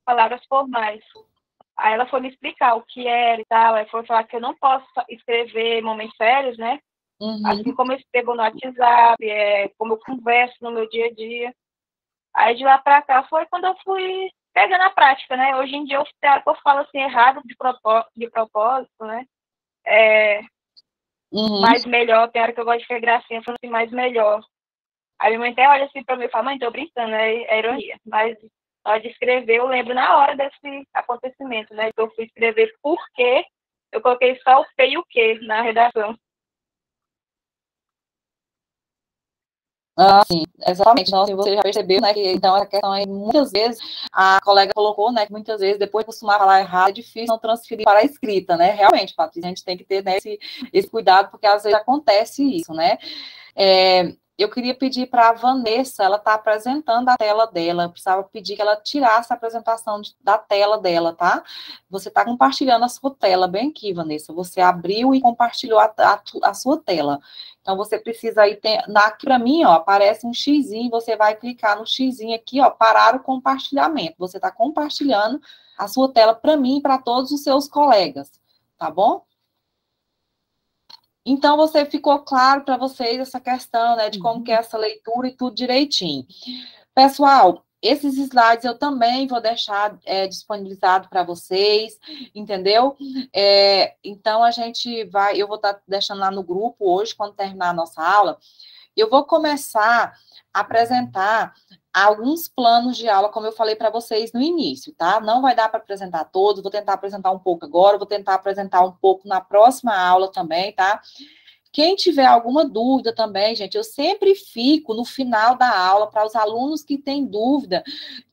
Palavras formais. Aí ela foi me explicar o que era e tal, aí foi falar que eu não posso escrever momentos sérios, né? Assim como eu escrevo no WhatsApp, como eu converso no meu dia a dia. Aí de lá pra cá foi quando eu fui pegando a prática, né? Hoje em dia eu falo assim errado de propósito, né? Mais melhor, tem hora que eu gosto de fazer gracinha, falando assim, mais melhor. Aí minha mãe até olha assim pra mim e fala, mãe, tô brincando, é ironia. Mas na hora de escrever, eu lembro na hora desse acontecimento, né? Que eu fui escrever porque eu coloquei só o P e o Q na redação. Sim, exatamente. Então, assim, você já percebeu, né, que então a questão aí, muitas vezes, a colega colocou, né, que muitas vezes, depois de costumar falar errado, é difícil não transferir para a escrita, né, realmente, Patrícia, a gente tem que ter, né, esse cuidado, porque às vezes acontece isso, né. eu queria pedir para a Vanessa, ela está apresentando a tela dela, eu precisava pedir que ela tirasse a apresentação da tela dela, tá? Você está compartilhando a sua tela bem aqui, Vanessa. Você abriu e compartilhou a sua tela. Então, você precisa aí, aqui para mim, ó, aparece um xizinho, você vai clicar no xizinho aqui, ó, parar o compartilhamento. Você está compartilhando a sua tela para mim e para todos os seus colegas, tá bom? Então, ficou claro para vocês essa questão, né, de como que é essa leitura e tudo direitinho. Pessoal, esses slides eu também vou deixar disponibilizado para vocês, entendeu? Então, eu vou estar deixando lá no grupo hoje, quando terminar a nossa aula, eu vou começar a apresentar alguns planos de aula, como eu falei para vocês no início, tá? Não vai dar para apresentar todos, vou tentar apresentar um pouco agora, vou tentar apresentar um pouco na próxima aula também, tá? Quem tiver alguma dúvida também, gente, eu sempre fico no final da aula para os alunos que têm dúvida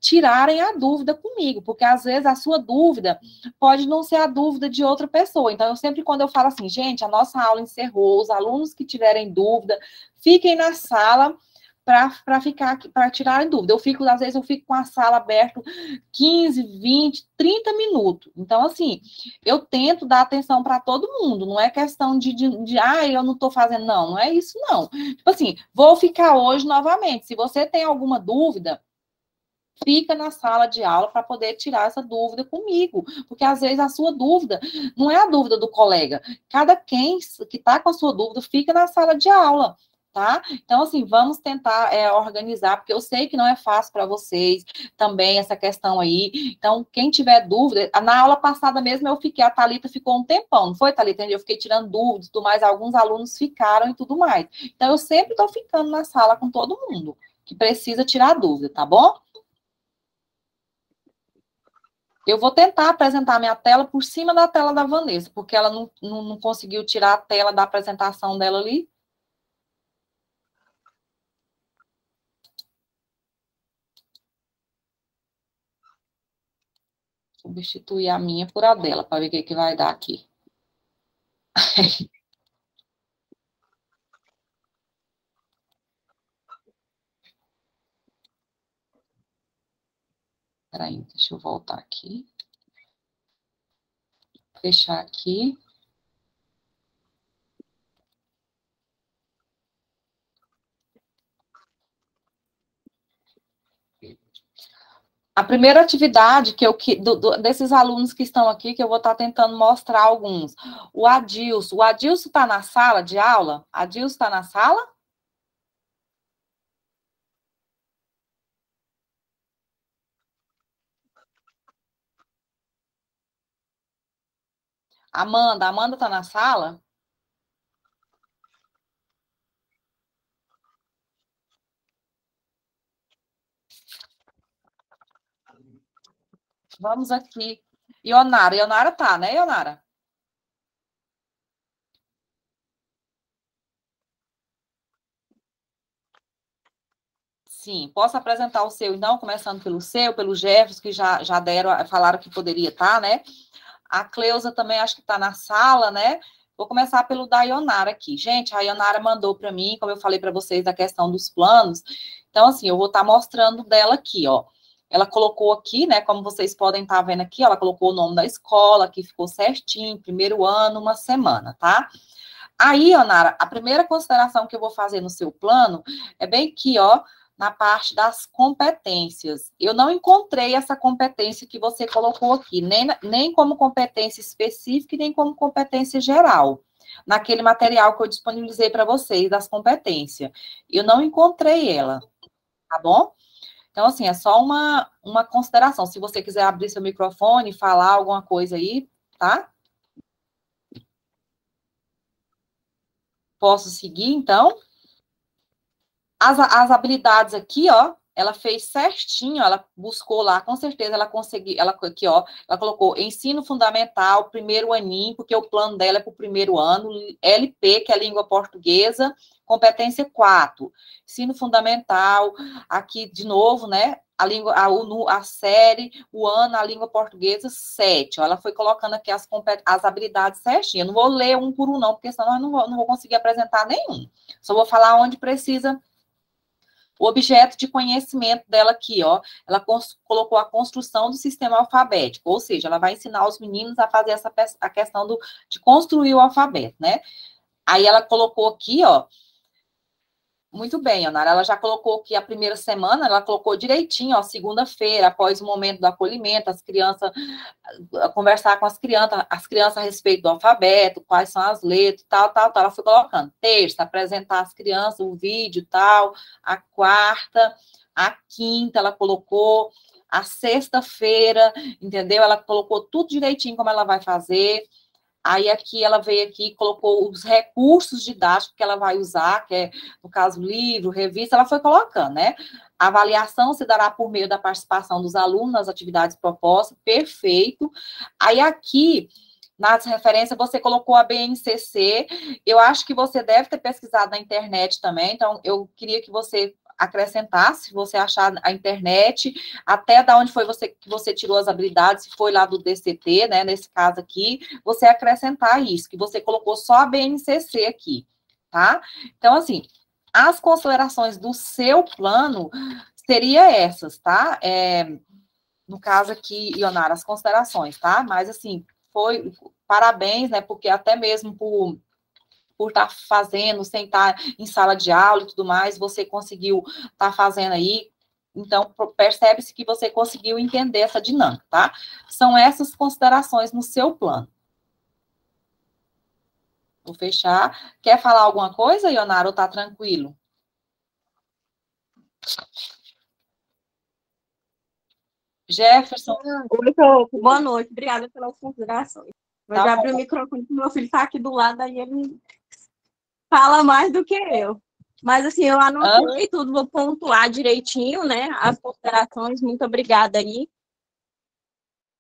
tirarem a dúvida comigo, porque às vezes a sua dúvida pode não ser a dúvida de outra pessoa. Então, eu sempre, quando eu falo assim, gente, a nossa aula encerrou, os alunos que tiverem dúvida, fiquem na sala para ficar aqui, para tirarem dúvida. Às vezes eu fico com a sala aberta 15, 20, 30 minutos. Então, assim, eu tento dar atenção para todo mundo. Não é questão de eu não estou fazendo, não é isso, não. Tipo assim, vou ficar hoje novamente. Se você tem alguma dúvida, fica na sala de aula para poder tirar essa dúvida comigo, porque às vezes a sua dúvida não é a dúvida do colega. Quem que está com a sua dúvida fica na sala de aula. Tá? Então, assim, vamos tentar organizar, porque eu sei que não é fácil para vocês também essa questão aí. Então, quem tiver dúvida, na aula passada mesmo a Thalita ficou um tempão, não foi, Thalita? Eu fiquei tirando dúvidas e tudo mais, alguns alunos ficaram e tudo mais. Então, eu sempre estou ficando na sala com todo mundo que precisa tirar dúvida, tá bom? Eu vou tentar apresentar minha tela por cima da tela da Vanessa, porque ela não conseguiu tirar a tela da apresentação dela ali. Substituir a minha por a dela, para ver o que vai dar aqui. Peraí, deixa eu voltar aqui. Fechar aqui. A primeira atividade desses alunos que estão aqui, que eu vou estar tentando mostrar alguns. O Adilson está na sala de aula? Adilson está na sala? Amanda está na sala? Vamos aqui. Ionara tá, né, Ionara? Sim, posso apresentar o seu, então, começando pelo seu, pelo Jefferson, que já falaram que poderia estar, né? A Cleusa também acho que está na sala, né? Vou começar pelo da Ionara aqui. Gente, a Ionara mandou para mim, como eu falei para vocês, da questão dos planos. Então, assim, eu vou estar mostrando dela aqui, ó. Ela colocou aqui, né, como vocês podem estar vendo aqui, ela colocou o nome da escola, que ficou certinho, primeiro ano, uma semana, tá? Aí, Ionara, a primeira consideração que eu vou fazer no seu plano é bem aqui, ó, na parte das competências. Eu não encontrei essa competência que você colocou aqui, nem como competência específica e nem como competência geral, naquele material que eu disponibilizei para vocês, das competências. Eu não encontrei ela, tá bom? Então, assim, é só uma consideração. Se você quiser abrir seu microfone e falar alguma coisa aí, tá? Posso seguir, então? As habilidades aqui, ó, ela fez certinho, ela buscou lá, com certeza ela conseguiu, aqui, ó, ela colocou ensino fundamental, primeiro aninho, porque o plano dela é para o primeiro ano, LP, que é a língua portuguesa, competência 4, ensino fundamental, aqui de novo, né, a série, o ano, a língua portuguesa, 7, ó, ela foi colocando aqui as habilidades certinho, eu não vou ler um por um não, porque senão eu não vou conseguir apresentar nenhum, só vou falar onde precisa O objeto de conhecimento dela aqui, ó, ela colocou a construção do sistema alfabético, ou seja, ela vai ensinar os meninos a fazer a questão de construir o alfabeto, né? Aí ela colocou aqui, ó, muito bem, Onara, ela já colocou aqui a primeira semana, ela colocou direitinho, ó, segunda-feira, após o momento do acolhimento, as crianças, conversar com as crianças a respeito do alfabeto, quais são as letras, tal, ela foi colocando. Terça, apresentar às crianças o vídeo, tal, a quarta, a quinta, ela colocou, a sexta-feira, entendeu? Ela colocou tudo direitinho como ela vai fazer. Aí aqui ela veio aqui e colocou os recursos didáticos que ela vai usar, que é, no caso, livro, revista, ela foi colocando, né? A avaliação se dará por meio da participação dos alunos nas atividades propostas, perfeito. Aí aqui, nas referências, você colocou a BNCC, eu acho que você deve ter pesquisado na internet também, então eu queria que você acrescentasse, se você achar a internet, até da onde foi que você tirou as habilidades, se foi lá do DCT, né, nesse caso aqui, você acrescentar isso, que você colocou só a BNCC aqui, tá? Então, assim, as considerações do seu plano seriam essas, tá? No caso aqui, Ionara, as considerações, tá? Mas, assim, parabéns, né, porque até mesmo por estar fazendo, sem estar em sala de aula e tudo mais, você conseguiu estar fazendo aí, então percebe-se que você conseguiu entender essa dinâmica, tá? São essas considerações no seu plano. Vou fechar. Quer falar alguma coisa, Ionara, ou tá tranquilo? Jefferson. Boa noite, obrigada pelas considerações. Vou já abrir o microfone, porque meu filho está aqui do lado, aí ele fala mais do que eu. Mas, assim, eu anotei tudo, vou pontuar direitinho, né, as considerações. Muito obrigada aí.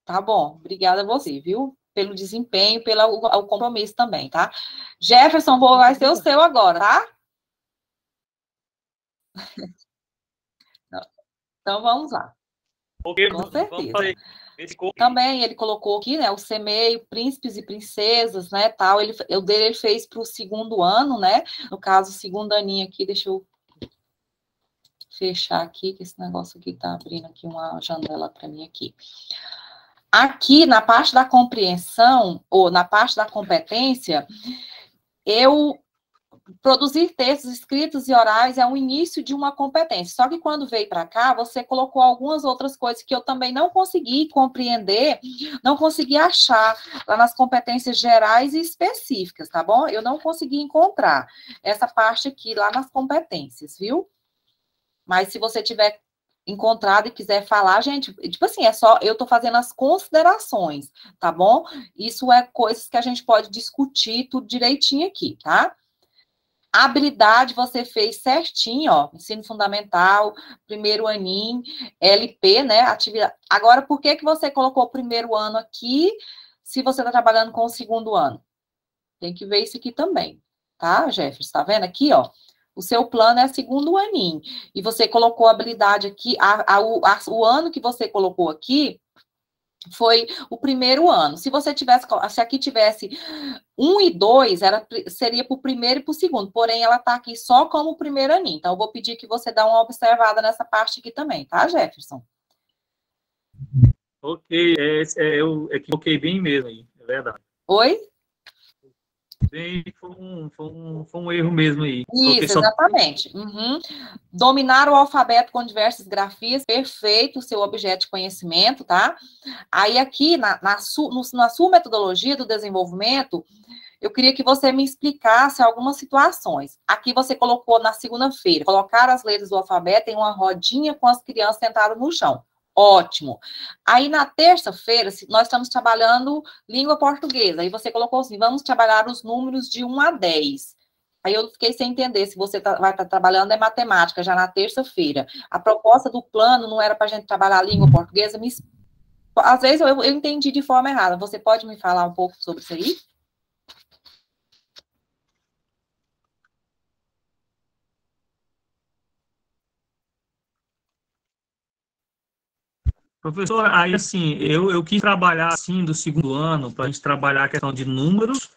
Tá bom, obrigada a você, viu? Pelo desempenho, pelo compromisso também, tá? Jefferson, vai ser o seu agora, tá? Então, vamos lá. Com certeza. Também ele colocou aqui, né, o CMEI, príncipes e princesas, né, tal, ele fez para o segundo ano, né, no caso, o segundo aninho aqui, deixa eu fechar aqui, que esse negócio aqui tá abrindo aqui uma janela para mim aqui. Aqui, na parte da compreensão, ou na parte da competência, produzir textos escritos e orais é o início de uma competência. Só que quando veio para cá, você colocou algumas outras coisas que eu também não consegui compreender, não consegui achar lá nas competências gerais e específicas, tá bom? Eu não consegui encontrar essa parte aqui lá nas competências, viu? Mas se você tiver encontrado e quiser falar, gente, tipo assim, eu tô fazendo as considerações, tá bom? Isso é coisas que a gente pode discutir tudo direitinho aqui, tá? A habilidade você fez certinho, ó, ensino fundamental, primeiro aninho, LP, né, atividade. Agora, por que você colocou o primeiro ano aqui, se você está trabalhando com o segundo ano? Tem que ver isso aqui também, tá, Jefferson? Tá vendo aqui, ó? O seu plano é segundo aninho, e você colocou a habilidade aqui, o ano que você colocou aqui, foi o primeiro ano. Se aqui tivesse 1 e 2, seria para o primeiro e para o segundo. Porém, ela está aqui só como o primeiro aninho. Então, eu vou pedir que você dê uma observada nessa parte aqui também, tá, Jefferson? Ok, eu equivoquei bem mesmo aí, é verdade. Oi? Bem, foi um erro mesmo aí. Isso, exatamente. Uhum. Dominar o alfabeto com diversas grafias, perfeito, o seu objeto de conhecimento, tá? Aí aqui, na sua metodologia do desenvolvimento, eu queria que você me explicasse algumas situações. Aqui você colocou na segunda-feira, colocar as letras do alfabeto em uma rodinha com as crianças sentadas no chão. Ótimo. Aí, na terça-feira, nós estamos trabalhando língua portuguesa. Aí você colocou assim, vamos trabalhar os números de 1 a 10. Aí eu fiquei sem entender se você vai estar trabalhando é matemática já na terça-feira. A proposta do plano não era para a gente trabalhar a língua portuguesa? Às vezes eu entendi de forma errada. Você pode me falar um pouco sobre isso aí? Professor, aí assim, eu quis trabalhar assim do segundo ano, para a gente trabalhar a questão de números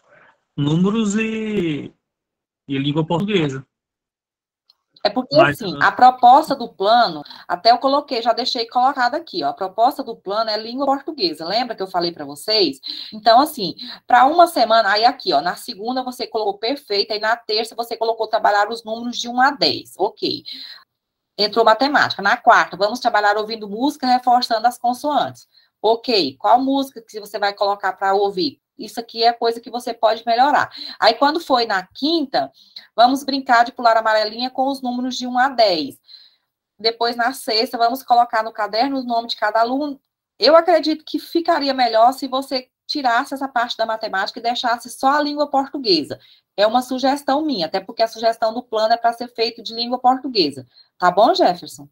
e língua portuguesa. É porque, assim, a proposta do plano, até eu coloquei, já deixei colocado aqui, ó, a proposta do plano é língua portuguesa, lembra que eu falei para vocês? Então, assim, para uma semana, aí aqui, ó, na segunda você colocou perfeito, aí na terça você colocou trabalhar os números de 1 a 10, ok. Entrou matemática. Na quarta, vamos trabalhar ouvindo música, reforçando as consoantes. Ok, qual música que você vai colocar para ouvir? Isso aqui é coisa que você pode melhorar. Aí, quando foi na quinta, vamos brincar de pular amarelinha com os números de 1 a 10. Depois, na sexta, vamos colocar no caderno o nome de cada aluno. Eu acredito que ficaria melhor se você tirasse essa parte da matemática e deixasse só a língua portuguesa. É uma sugestão minha, até porque a sugestão do plano é para ser feito de língua portuguesa. Tá bom, Jefferson?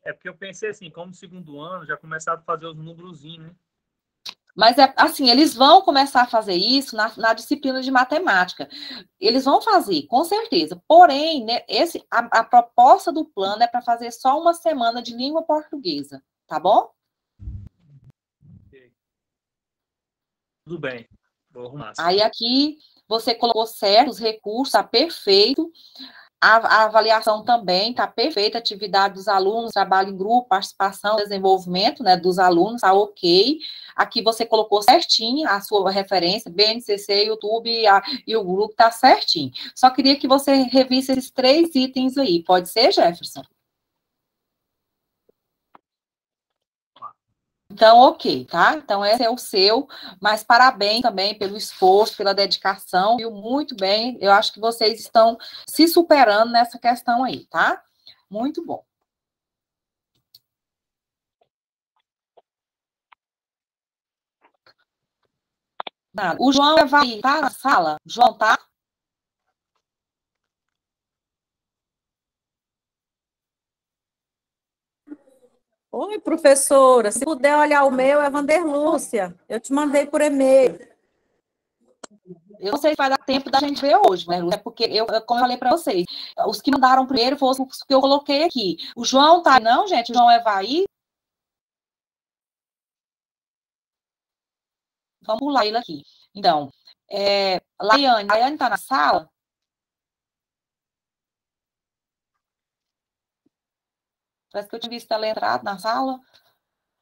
É porque eu pensei assim, como segundo ano, já começaram a fazer os númerozinhos, né? Mas, assim, eles vão começar a fazer isso na disciplina de matemática. Eles vão fazer, com certeza. Porém, né, a proposta do plano é para fazer só uma semana de língua portuguesa. Tá bom? Tudo bem. Vou arrumar. Aí, aqui, você colocou certo os recursos, tá perfeito. A avaliação também está perfeita, atividade dos alunos, trabalho em grupo, participação, desenvolvimento, né, dos alunos, está ok. Aqui você colocou certinho a sua referência, BNCC, YouTube e o grupo está certinho. Só queria que você revisse esses 3 itens aí. Pode ser, Jefferson? Então, ok, tá? Então, esse é o seu, mas parabéns também pelo esforço, pela dedicação, viu? Muito bem, eu acho que vocês estão se superando nessa questão aí, tá? Muito bom. O João vai estar na sala? João, tá? Oi, professora. Se puder olhar o meu, é Vanderlúcia. Eu te mandei por e-mail. Eu não sei se vai dar tempo da gente ver hoje, né, Lúcia? Porque como eu falei para vocês, os que mandaram primeiro foram os que eu coloquei aqui. O João tá, não, gente? O João Evaí. Vamos pular ele aqui. Então, Laiane tá na sala? Parece que eu tinha visto ela entrar na sala.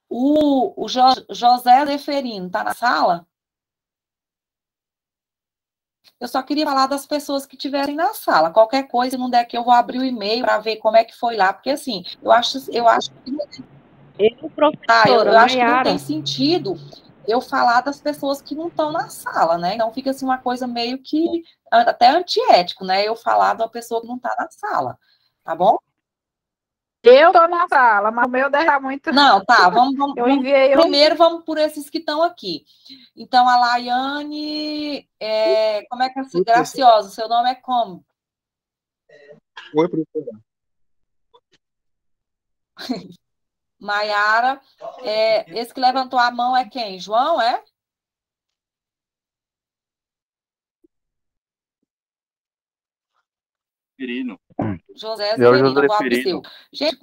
O José Zeferino tá na sala? Eu só queria falar das pessoas que estiverem na sala. Qualquer coisa, não der que eu vou abrir o e-mail para ver como é que foi lá, porque assim, eu acho que eu acho que não tem sentido eu falar das pessoas que não estão na sala, né? Então fica assim uma coisa meio que até antiético, né? Eu falar de uma pessoa que não está na sala, tá bom? Eu tô na sala, mas o meu deve muito. Não, tá, vamos primeiro vamos por esses que estão aqui. Então, a Laiane, como é que é assim? Graciosa, seu nome é como? Oi, professora. Maiara, esse que levantou a mão é quem? João, é? Firino. José Zeferino. Gente,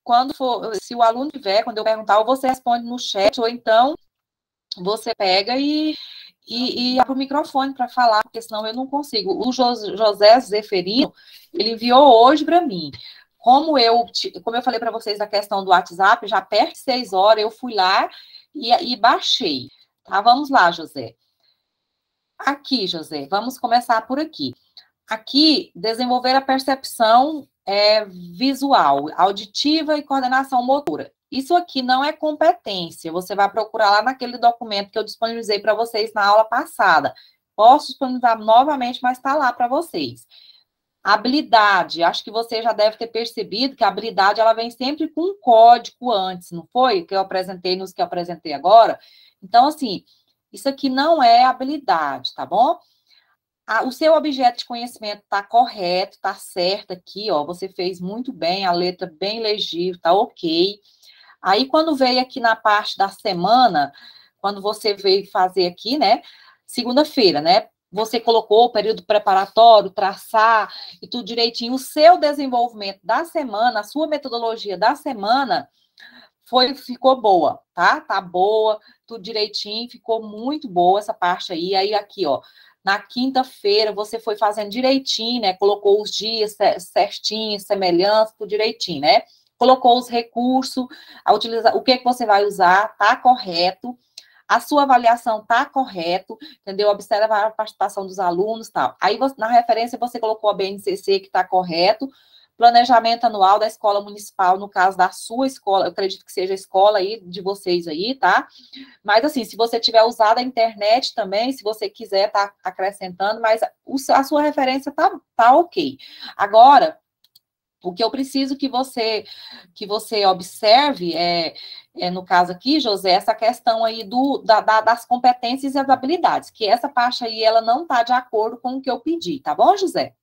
quando for, se o aluno tiver, quando eu perguntar, ou você responde no chat, ou então você pega e abre o microfone para falar, porque senão eu não consigo. O José Zeferino, ele enviou hoje para mim. Como eu falei para vocês a questão do WhatsApp, já perto de 6 horas, eu fui lá e baixei. Tá? Vamos lá, José. Aqui, José, vamos começar por aqui. Aqui, desenvolver a percepção visual, auditiva e coordenação motora. Isso aqui não é competência. Você vai procurar lá naquele documento que eu disponibilizei para vocês na aula passada. Posso disponibilizar novamente, mas está lá para vocês. Habilidade. Acho que você já deve ter percebido que a habilidade ela vem sempre com um código antes, não foi? Que eu apresentei nos que eu apresentei agora. Então, assim, isso aqui não é habilidade, tá bom? O seu objeto de conhecimento está correto, está certo aqui, ó. Você fez muito bem, a letra bem legível, tá ok. Aí, quando veio aqui na parte da semana, quando você veio fazer aqui, né? Segunda-feira, né? Você colocou o período preparatório, traçar e tudo direitinho. O seu desenvolvimento da semana, a sua metodologia da semana ficou boa, tá? Tá boa, tudo direitinho, ficou muito boa essa parte aí. Aí, aqui, ó. Na quinta-feira, você foi fazendo direitinho, né? Colocou os dias certinhos, semelhança, tudo direitinho, né? Colocou os recursos, o que você vai usar, tá correto. A sua avaliação tá correto, entendeu? Observa a participação dos alunos e tal. Aí, na referência, você colocou a BNCC, que tá correto. Planejamento anual da escola municipal, no caso da sua escola, eu acredito que seja a escola aí de vocês aí, tá? Mas, assim, se você tiver usado a internet também, se você quiser tá acrescentando, mas a sua referência tá ok. Agora, o que eu preciso que você observe no caso aqui, José, essa questão aí das competências e das habilidades, que essa parte aí, ela não tá de acordo com o que eu pedi, tá bom, José?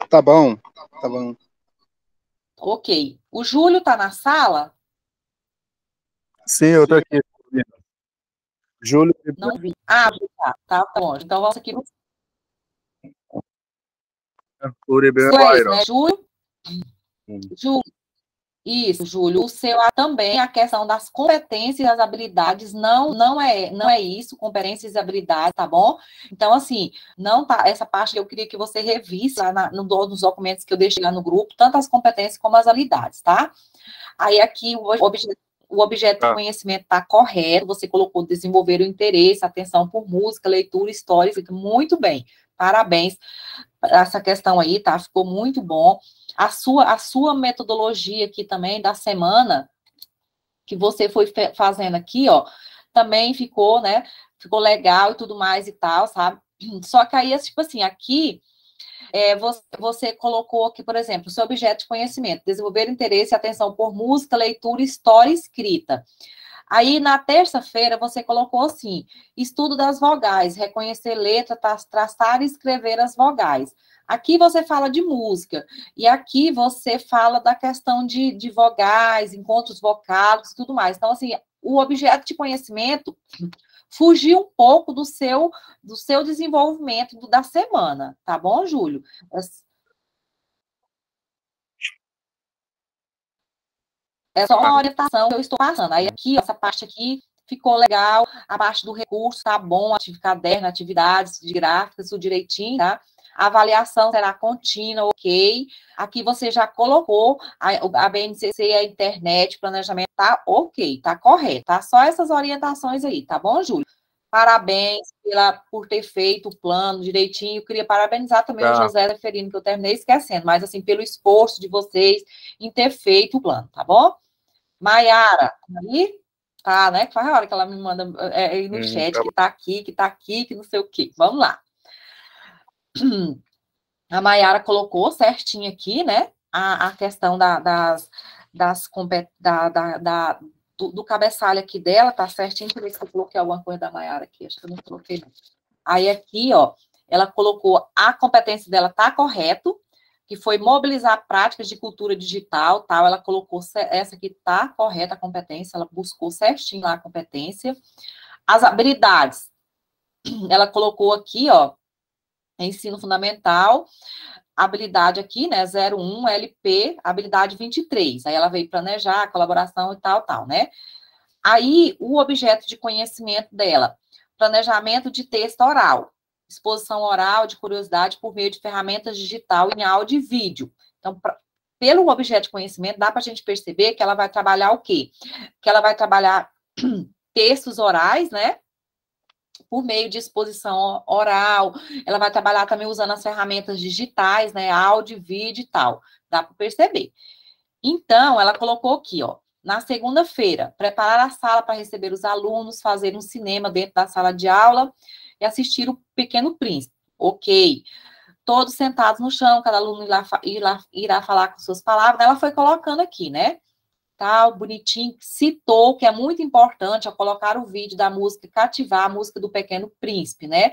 Tá bom, tá bom. Ok. O Júlio tá na sala? Sim, eu tô aqui. Júlio. Não vi. Ah, tá bom. Então, vamos aqui. Dois, né, Júlio? Júlio. Isso, Júlio. O seu também, a questão das competências e das habilidades, não é isso, competências e habilidades, tá bom? Então, assim, não tá, essa parte eu queria que você revisse lá nos documentos que eu deixei lá no grupo, tanto as competências como as habilidades, tá? Aí, aqui, o objeto de conhecimento está correto, você colocou desenvolver o interesse, atenção por música, leitura, história, fica muito bem. Parabéns. Essa questão aí, tá? Ficou muito bom. A sua metodologia aqui também da semana, que você foi fazendo aqui, ó, também ficou, né? Ficou legal e tudo mais e tal, sabe? Só que aí, tipo assim, aqui, você colocou aqui, por exemplo, o seu objeto de conhecimento, desenvolver interesse e atenção por música, leitura, história e escrita. Aí, na terça-feira, você colocou assim, estudo das vogais, reconhecer letra, traçar e escrever as vogais. Aqui você fala de música, e aqui você fala da questão de vogais, encontros vocálicos e tudo mais. Então, assim, o objeto de conhecimento fugiu um pouco do seu desenvolvimento da semana, tá bom, Júlio? É só uma orientação que eu estou passando. Aí aqui, essa parte aqui ficou legal, a parte do recurso tá bom, caderno, atividades de gráficas, tudo direitinho, tá? A avaliação será contínua, ok. Aqui você já colocou a BNCC, a internet, planejamento, tá ok, tá correto, tá? Só essas orientações aí, tá bom, Júlio? Parabéns por ter feito o plano direitinho. Eu queria parabenizar também o José Referino, que eu terminei esquecendo, mas assim, pelo esforço de vocês em ter feito o plano, tá bom? Maiara, aí? Tá, né? Faz a hora que ela me manda aí no chat que tá aqui, que não sei o quê. Vamos lá. A Maiara colocou certinho aqui, né? A questão do cabeçalho aqui dela, tá certinho. Deixa eu ver se eu coloquei alguma coisa da Maiara aqui. Acho que eu não coloquei, não. Aí aqui, ó, ela colocou a competência dela tá correto, que foi mobilizar práticas de cultura digital, tal. Ela colocou essa aqui tá correta a competência, ela buscou certinho lá a competência. As habilidades, ela colocou aqui, ó, ensino fundamental, habilidade aqui, né, 01, LP, habilidade 23. Aí ela veio planejar, colaboração e tal, né? Aí, o objeto de conhecimento dela, planejamento de texto oral, exposição oral de curiosidade por meio de ferramentas digital em áudio e vídeo. Então, pelo objeto de conhecimento, dá para a gente perceber que ela vai trabalhar o quê? Que ela vai trabalhar textos orais, né? Por meio de exposição oral, ela vai trabalhar também usando as ferramentas digitais, né, áudio, vídeo e tal, dá para perceber. Então, ela colocou aqui, ó, na segunda-feira, preparar a sala para receber os alunos, fazer um cinema dentro da sala de aula e assistir o Pequeno Príncipe. Ok. Todos sentados no chão, cada aluno irá falar com suas palavras. Ela foi colocando aqui, né? Tal, bonitinho, citou, que é muito importante, ao colocar o vídeo da música, cativar a música do Pequeno Príncipe, né?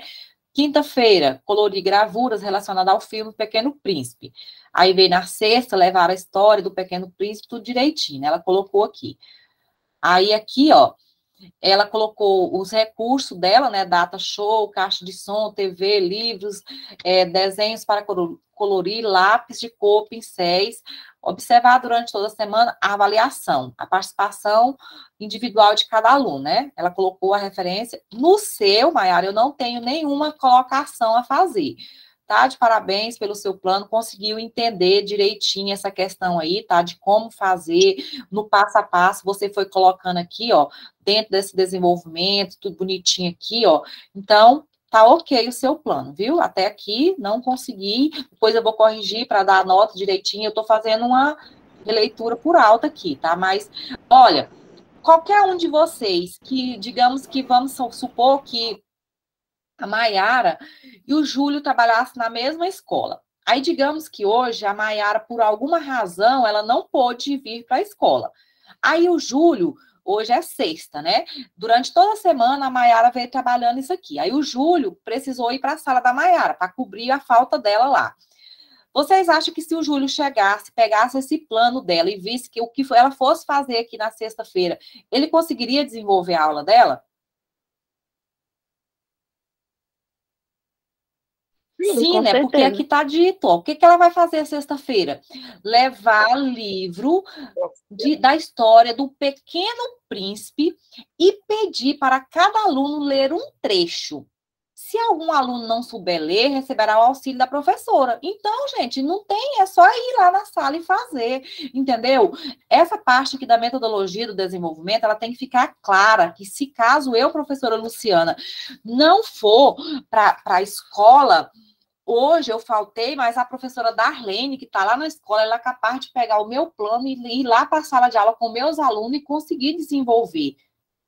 Quinta-feira, colorir gravuras relacionadas ao filme Pequeno Príncipe. Aí veio na sexta, levar a história do Pequeno Príncipe, tudo direitinho, né? Ela colocou aqui. Aí aqui, ó, ela colocou os recursos dela, né, data show, caixa de som, TV, livros, desenhos para colorir, lápis de cor, pincéis, observar durante toda a semana a avaliação, a participação individual de cada aluno, né? Ela colocou a referência. No seu, Maiara, eu não tenho nenhuma colocação a fazer, tá? De parabéns pelo seu plano, conseguiu entender direitinho essa questão aí, tá? De como fazer, no passo a passo, você foi colocando aqui, ó, dentro desse desenvolvimento, tudo bonitinho aqui, ó. Então, tá ok o seu plano, viu? Até aqui, não consegui, depois eu vou corrigir para dar a nota direitinho, eu tô fazendo uma releitura por alto aqui, tá? Mas, olha, qualquer um de vocês que, digamos que vamos supor que a Maiara e o Júlio trabalhassem na mesma escola. Aí, digamos que hoje a Maiara, por alguma razão, ela não pôde vir para a escola. Aí o Júlio, hoje é sexta, né? Durante toda a semana a Maiara veio trabalhando isso aqui. Aí o Júlio precisou ir para a sala da Maiara para cobrir a falta dela lá. Vocês acham que se o Júlio chegasse, pegasse esse plano dela e visse que o que ela fosse fazer aqui na sexta-feira, ele conseguiria desenvolver a aula dela? Sim, né? Porque aqui está dito, ó, o que ela vai fazer sexta-feira? Levar livro da história do Pequeno Príncipe e pedir para cada aluno ler um trecho. Se algum aluno não souber ler, receberá o auxílio da professora. Então, gente, não tem, é só ir lá na sala e fazer, entendeu? Essa parte aqui da metodologia do desenvolvimento, ela tem que ficar clara, que se caso eu, professora Luciana, não for para a escola, hoje eu faltei, mas a professora Darlene, que está lá na escola, ela é capaz de pegar o meu plano e ir lá para a sala de aula com meus alunos e conseguir desenvolver.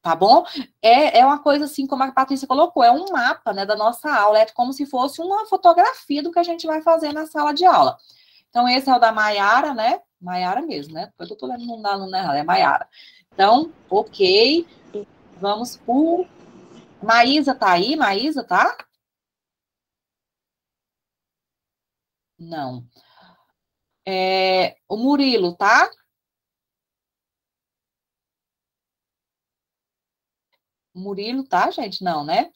Tá bom? É uma coisa assim, como a Patrícia colocou, é um mapa, né, da nossa aula, é como se fosse uma fotografia do que a gente vai fazer na sala de aula. Então, esse é o da Maiara, né? Maiara mesmo, né? Depois eu tô lendo um aluno errado, é Maiara. Então, ok. Vamos por... Maísa tá aí? Maísa, tá? Não. O Murilo, tá? Murilo, tá, gente? Não, né?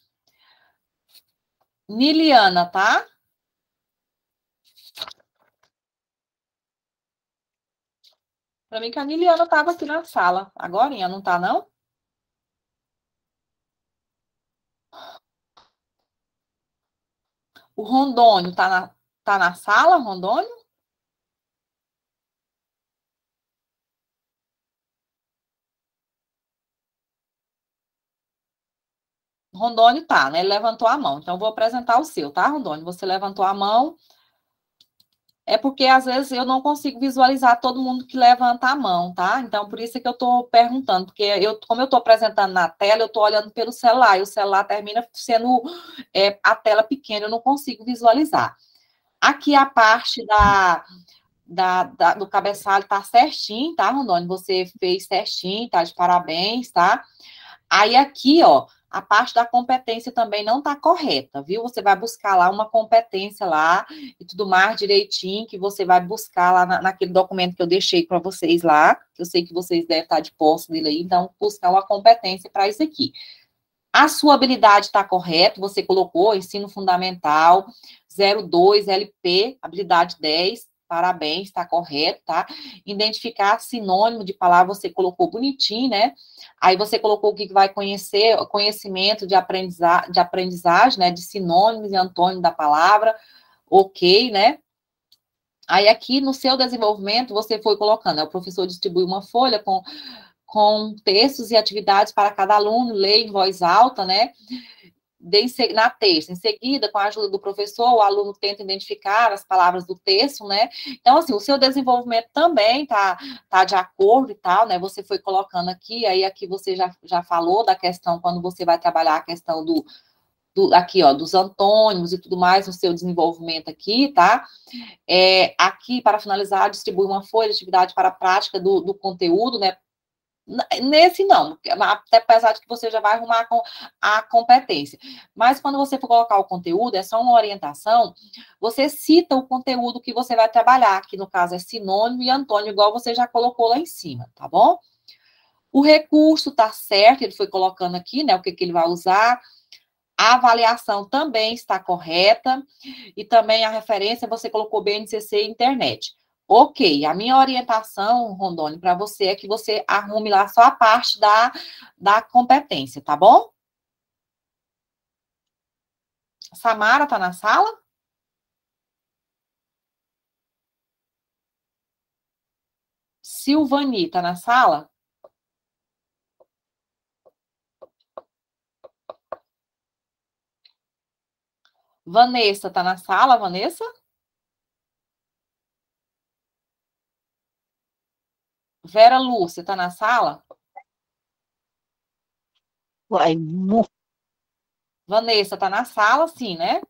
Niliana, tá? Para mim que a Niliana estava aqui na sala. Agorinha, não tá, não? O Rondônio tá na sala, Rondônio? Rondônio tá, né? Ele levantou a mão. Então, eu vou apresentar o seu, tá, Rondônio? Você levantou a mão. É porque, às vezes, eu não consigo visualizar todo mundo que levanta a mão, tá? Então, por isso é que eu tô perguntando. Porque, como eu tô apresentando na tela, eu tô olhando pelo celular. E o celular termina sendo a tela pequena, eu não consigo visualizar. Aqui a parte do cabeçalho tá certinho, tá, Rondônio? Você fez certinho, tá de parabéns, tá? Aí aqui, ó, a parte da competência também não tá correta, viu? Você vai buscar lá uma competência lá e tudo mais direitinho, que você vai buscar lá naquele documento que eu deixei para vocês lá, que eu sei que vocês devem estar de posse dele aí, então buscar uma competência para isso aqui. A sua habilidade está correta, você colocou ensino fundamental, 02, LP, habilidade 10, parabéns, está correto, tá? Identificar sinônimo de palavra, você colocou bonitinho, né? Aí você colocou o que vai conhecer, conhecimento de aprendizagem, né? De sinônimos e antônimo da palavra, ok, né? Aí aqui no seu desenvolvimento, você foi colocando, né? O professor distribui uma folha com textos e atividades para cada aluno, lê em voz alta, né? Na terça, em seguida, com a ajuda do professor, o aluno tenta identificar as palavras do texto, né? Então, assim, o seu desenvolvimento também tá de acordo e tal, né? Você foi colocando aqui, aí aqui você já falou da questão, quando você vai trabalhar a questão aqui, ó, dos antônimos e tudo mais no seu desenvolvimento aqui, tá? Aqui, para finalizar, distribui uma folha de atividade para a prática do conteúdo, né? Nesse não, até apesar de que você já vai arrumar a competência. Mas quando você for colocar o conteúdo, é só uma orientação, você cita o conteúdo que você vai trabalhar, que no caso é sinônimo e antônimo, igual você já colocou lá em cima, tá bom? O recurso está certo, ele foi colocando aqui, né, o que ele vai usar. A avaliação também está correta. E também a referência, você colocou BNCC e internet. Ok, a minha orientação, Rondônia, para você é que você arrume lá só a parte da competência, tá bom? Samara tá na sala? Silvani tá na sala? Vanessa tá na sala, Vanessa? Vera Lúcia tá na sala? Uai, Vanessa tá na sala, sim, né?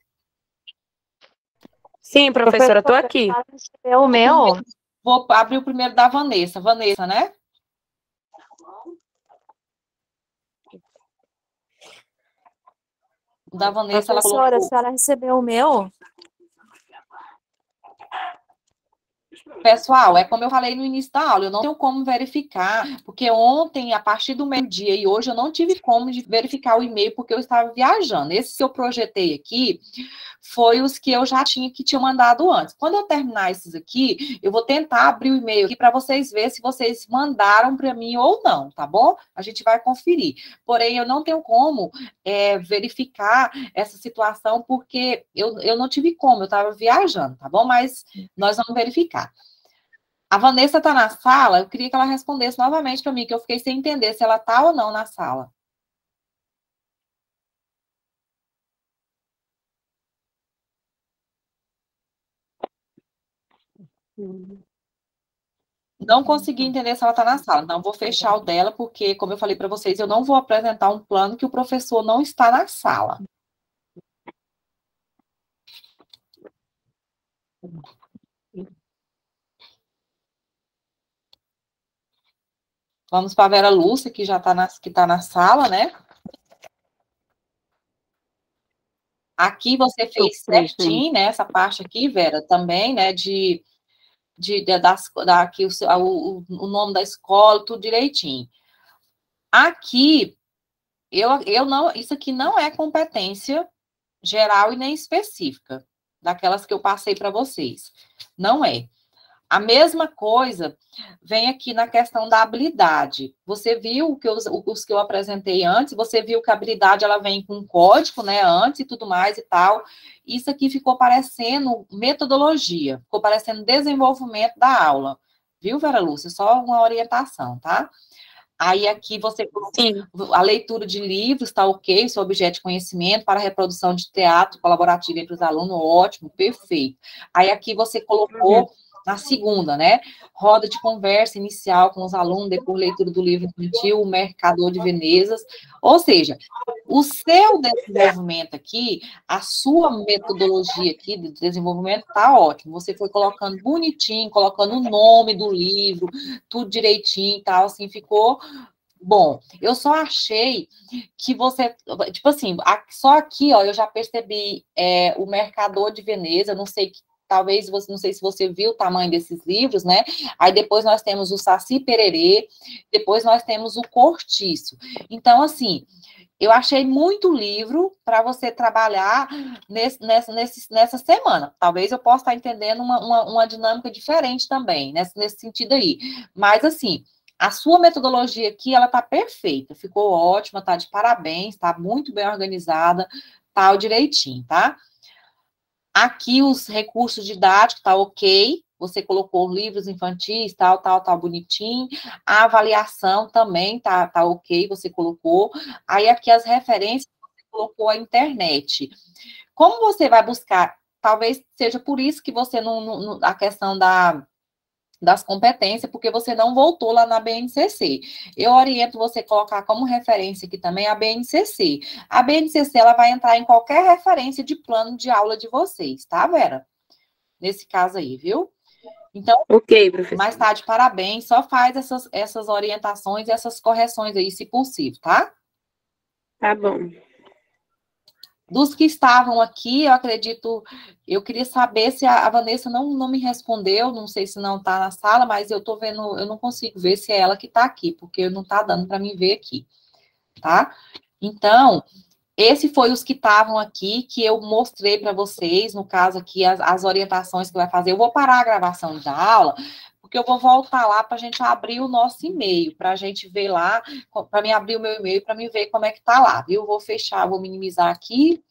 Sim, professora, eu tô aqui. O meu? Vou abrir o primeiro da Vanessa. Vanessa, né? O da Vanessa, ela Professora, colocou... a senhora recebeu o meu? Pessoal, é como eu falei no início da aula, eu não tenho como verificar, porque ontem, a partir do meio-dia e hoje, eu não tive como de verificar o e-mail, porque eu estava viajando. Esse que eu projetei aqui foi os que eu já tinha mandado antes. Quando eu terminar esses aqui, eu vou tentar abrir o e-mail aqui para vocês verem se vocês mandaram para mim ou não, tá bom? A gente vai conferir. Porém, eu não tenho como verificar essa situação, porque eu não tive como, eu estava viajando, tá bom? Mas nós vamos verificar. A Vanessa está na sala, eu queria que ela respondesse novamente para mim, que eu fiquei sem entender se ela está ou não na sala. Não consegui entender se ela está na sala. Então, vou fechar o dela, porque, como eu falei para vocês, eu não vou apresentar um plano que o professor não está na sala. Vamos para a Vera Lúcia, que já está na sala, né? Aqui você fez certinho, né? Essa parte aqui, Vera, também, né? Aqui o nome da escola, tudo direitinho. Aqui, eu não, isso aqui não é competência geral e nem específica, daquelas que eu passei para vocês. Não é. A mesma coisa vem aqui na questão da habilidade. Você viu que os que eu apresentei antes, você viu que a habilidade ela vem com um código, né, antes e tudo mais e tal. Isso aqui ficou parecendo metodologia, ficou parecendo desenvolvimento da aula. Viu, Vera Lúcia? Só uma orientação, tá? Aí aqui você colocou a leitura de livros, tá ok, seu objeto de conhecimento para a reprodução de teatro colaborativo entre os alunos, ótimo, perfeito. Aí aqui você colocou na segunda, né? Roda de conversa inicial com os alunos, depois leitura do livro infantil, o Mercador de Venezas. Ou seja, o seu desenvolvimento aqui, a sua metodologia aqui de desenvolvimento tá ótimo. Você foi colocando bonitinho, colocando o nome do livro, tudo direitinho e tal, assim, ficou bom. Eu só achei que você, tipo assim, só aqui, ó, eu já percebi o Mercador de Veneza, não sei talvez você, não sei se você viu o tamanho desses livros, né? Aí depois nós temos o Saci Pererê, depois nós temos o Cortiço. Então, assim, eu achei muito livro para você trabalhar nessa semana. Talvez eu possa estar entendendo uma dinâmica diferente também, nesse sentido aí. Mas, assim, a sua metodologia aqui, ela tá perfeita, ficou ótima, tá de parabéns, tá muito bem organizada, tá direitinho, tá? Aqui os recursos didáticos, tá ok. Você colocou livros infantis, tal, bonitinho. A avaliação também tá ok, você colocou. Aí aqui as referências, você colocou a internet. Como você vai buscar? Talvez seja por isso que você a questão das competências, porque você não voltou lá na BNCC. Eu oriento você a colocar como referência aqui também a BNCC. A BNCC, ela vai entrar em qualquer referência de plano de aula de vocês, tá, Vera? Nesse caso aí, viu? Então, ok, professor. Mais tarde, parabéns, só faz essas orientações e essas correções aí, se possível, tá? Tá bom. Dos que estavam aqui, eu acredito, eu queria saber se a Vanessa não me respondeu, não sei se não está na sala, mas eu tô vendo, eu não consigo ver se é ela que está aqui, porque não está dando para mim ver aqui, tá? Então, esse foi os que estavam aqui, que eu mostrei para vocês, no caso aqui, as orientações que vai fazer. Eu vou parar a gravação da aula, porque eu vou voltar lá para a gente abrir o nosso e-mail, para a gente ver lá, para mim abrir o meu e-mail, para mim ver como é que tá lá, viu? Vou fechar, vou minimizar aqui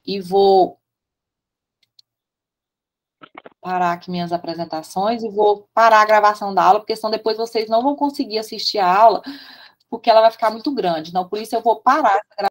e vou parar aqui minhas apresentações e vou parar a gravação da aula, porque senão depois vocês não vão conseguir assistir a aula, porque ela vai ficar muito grande. Então, por isso eu vou parar essa gravação.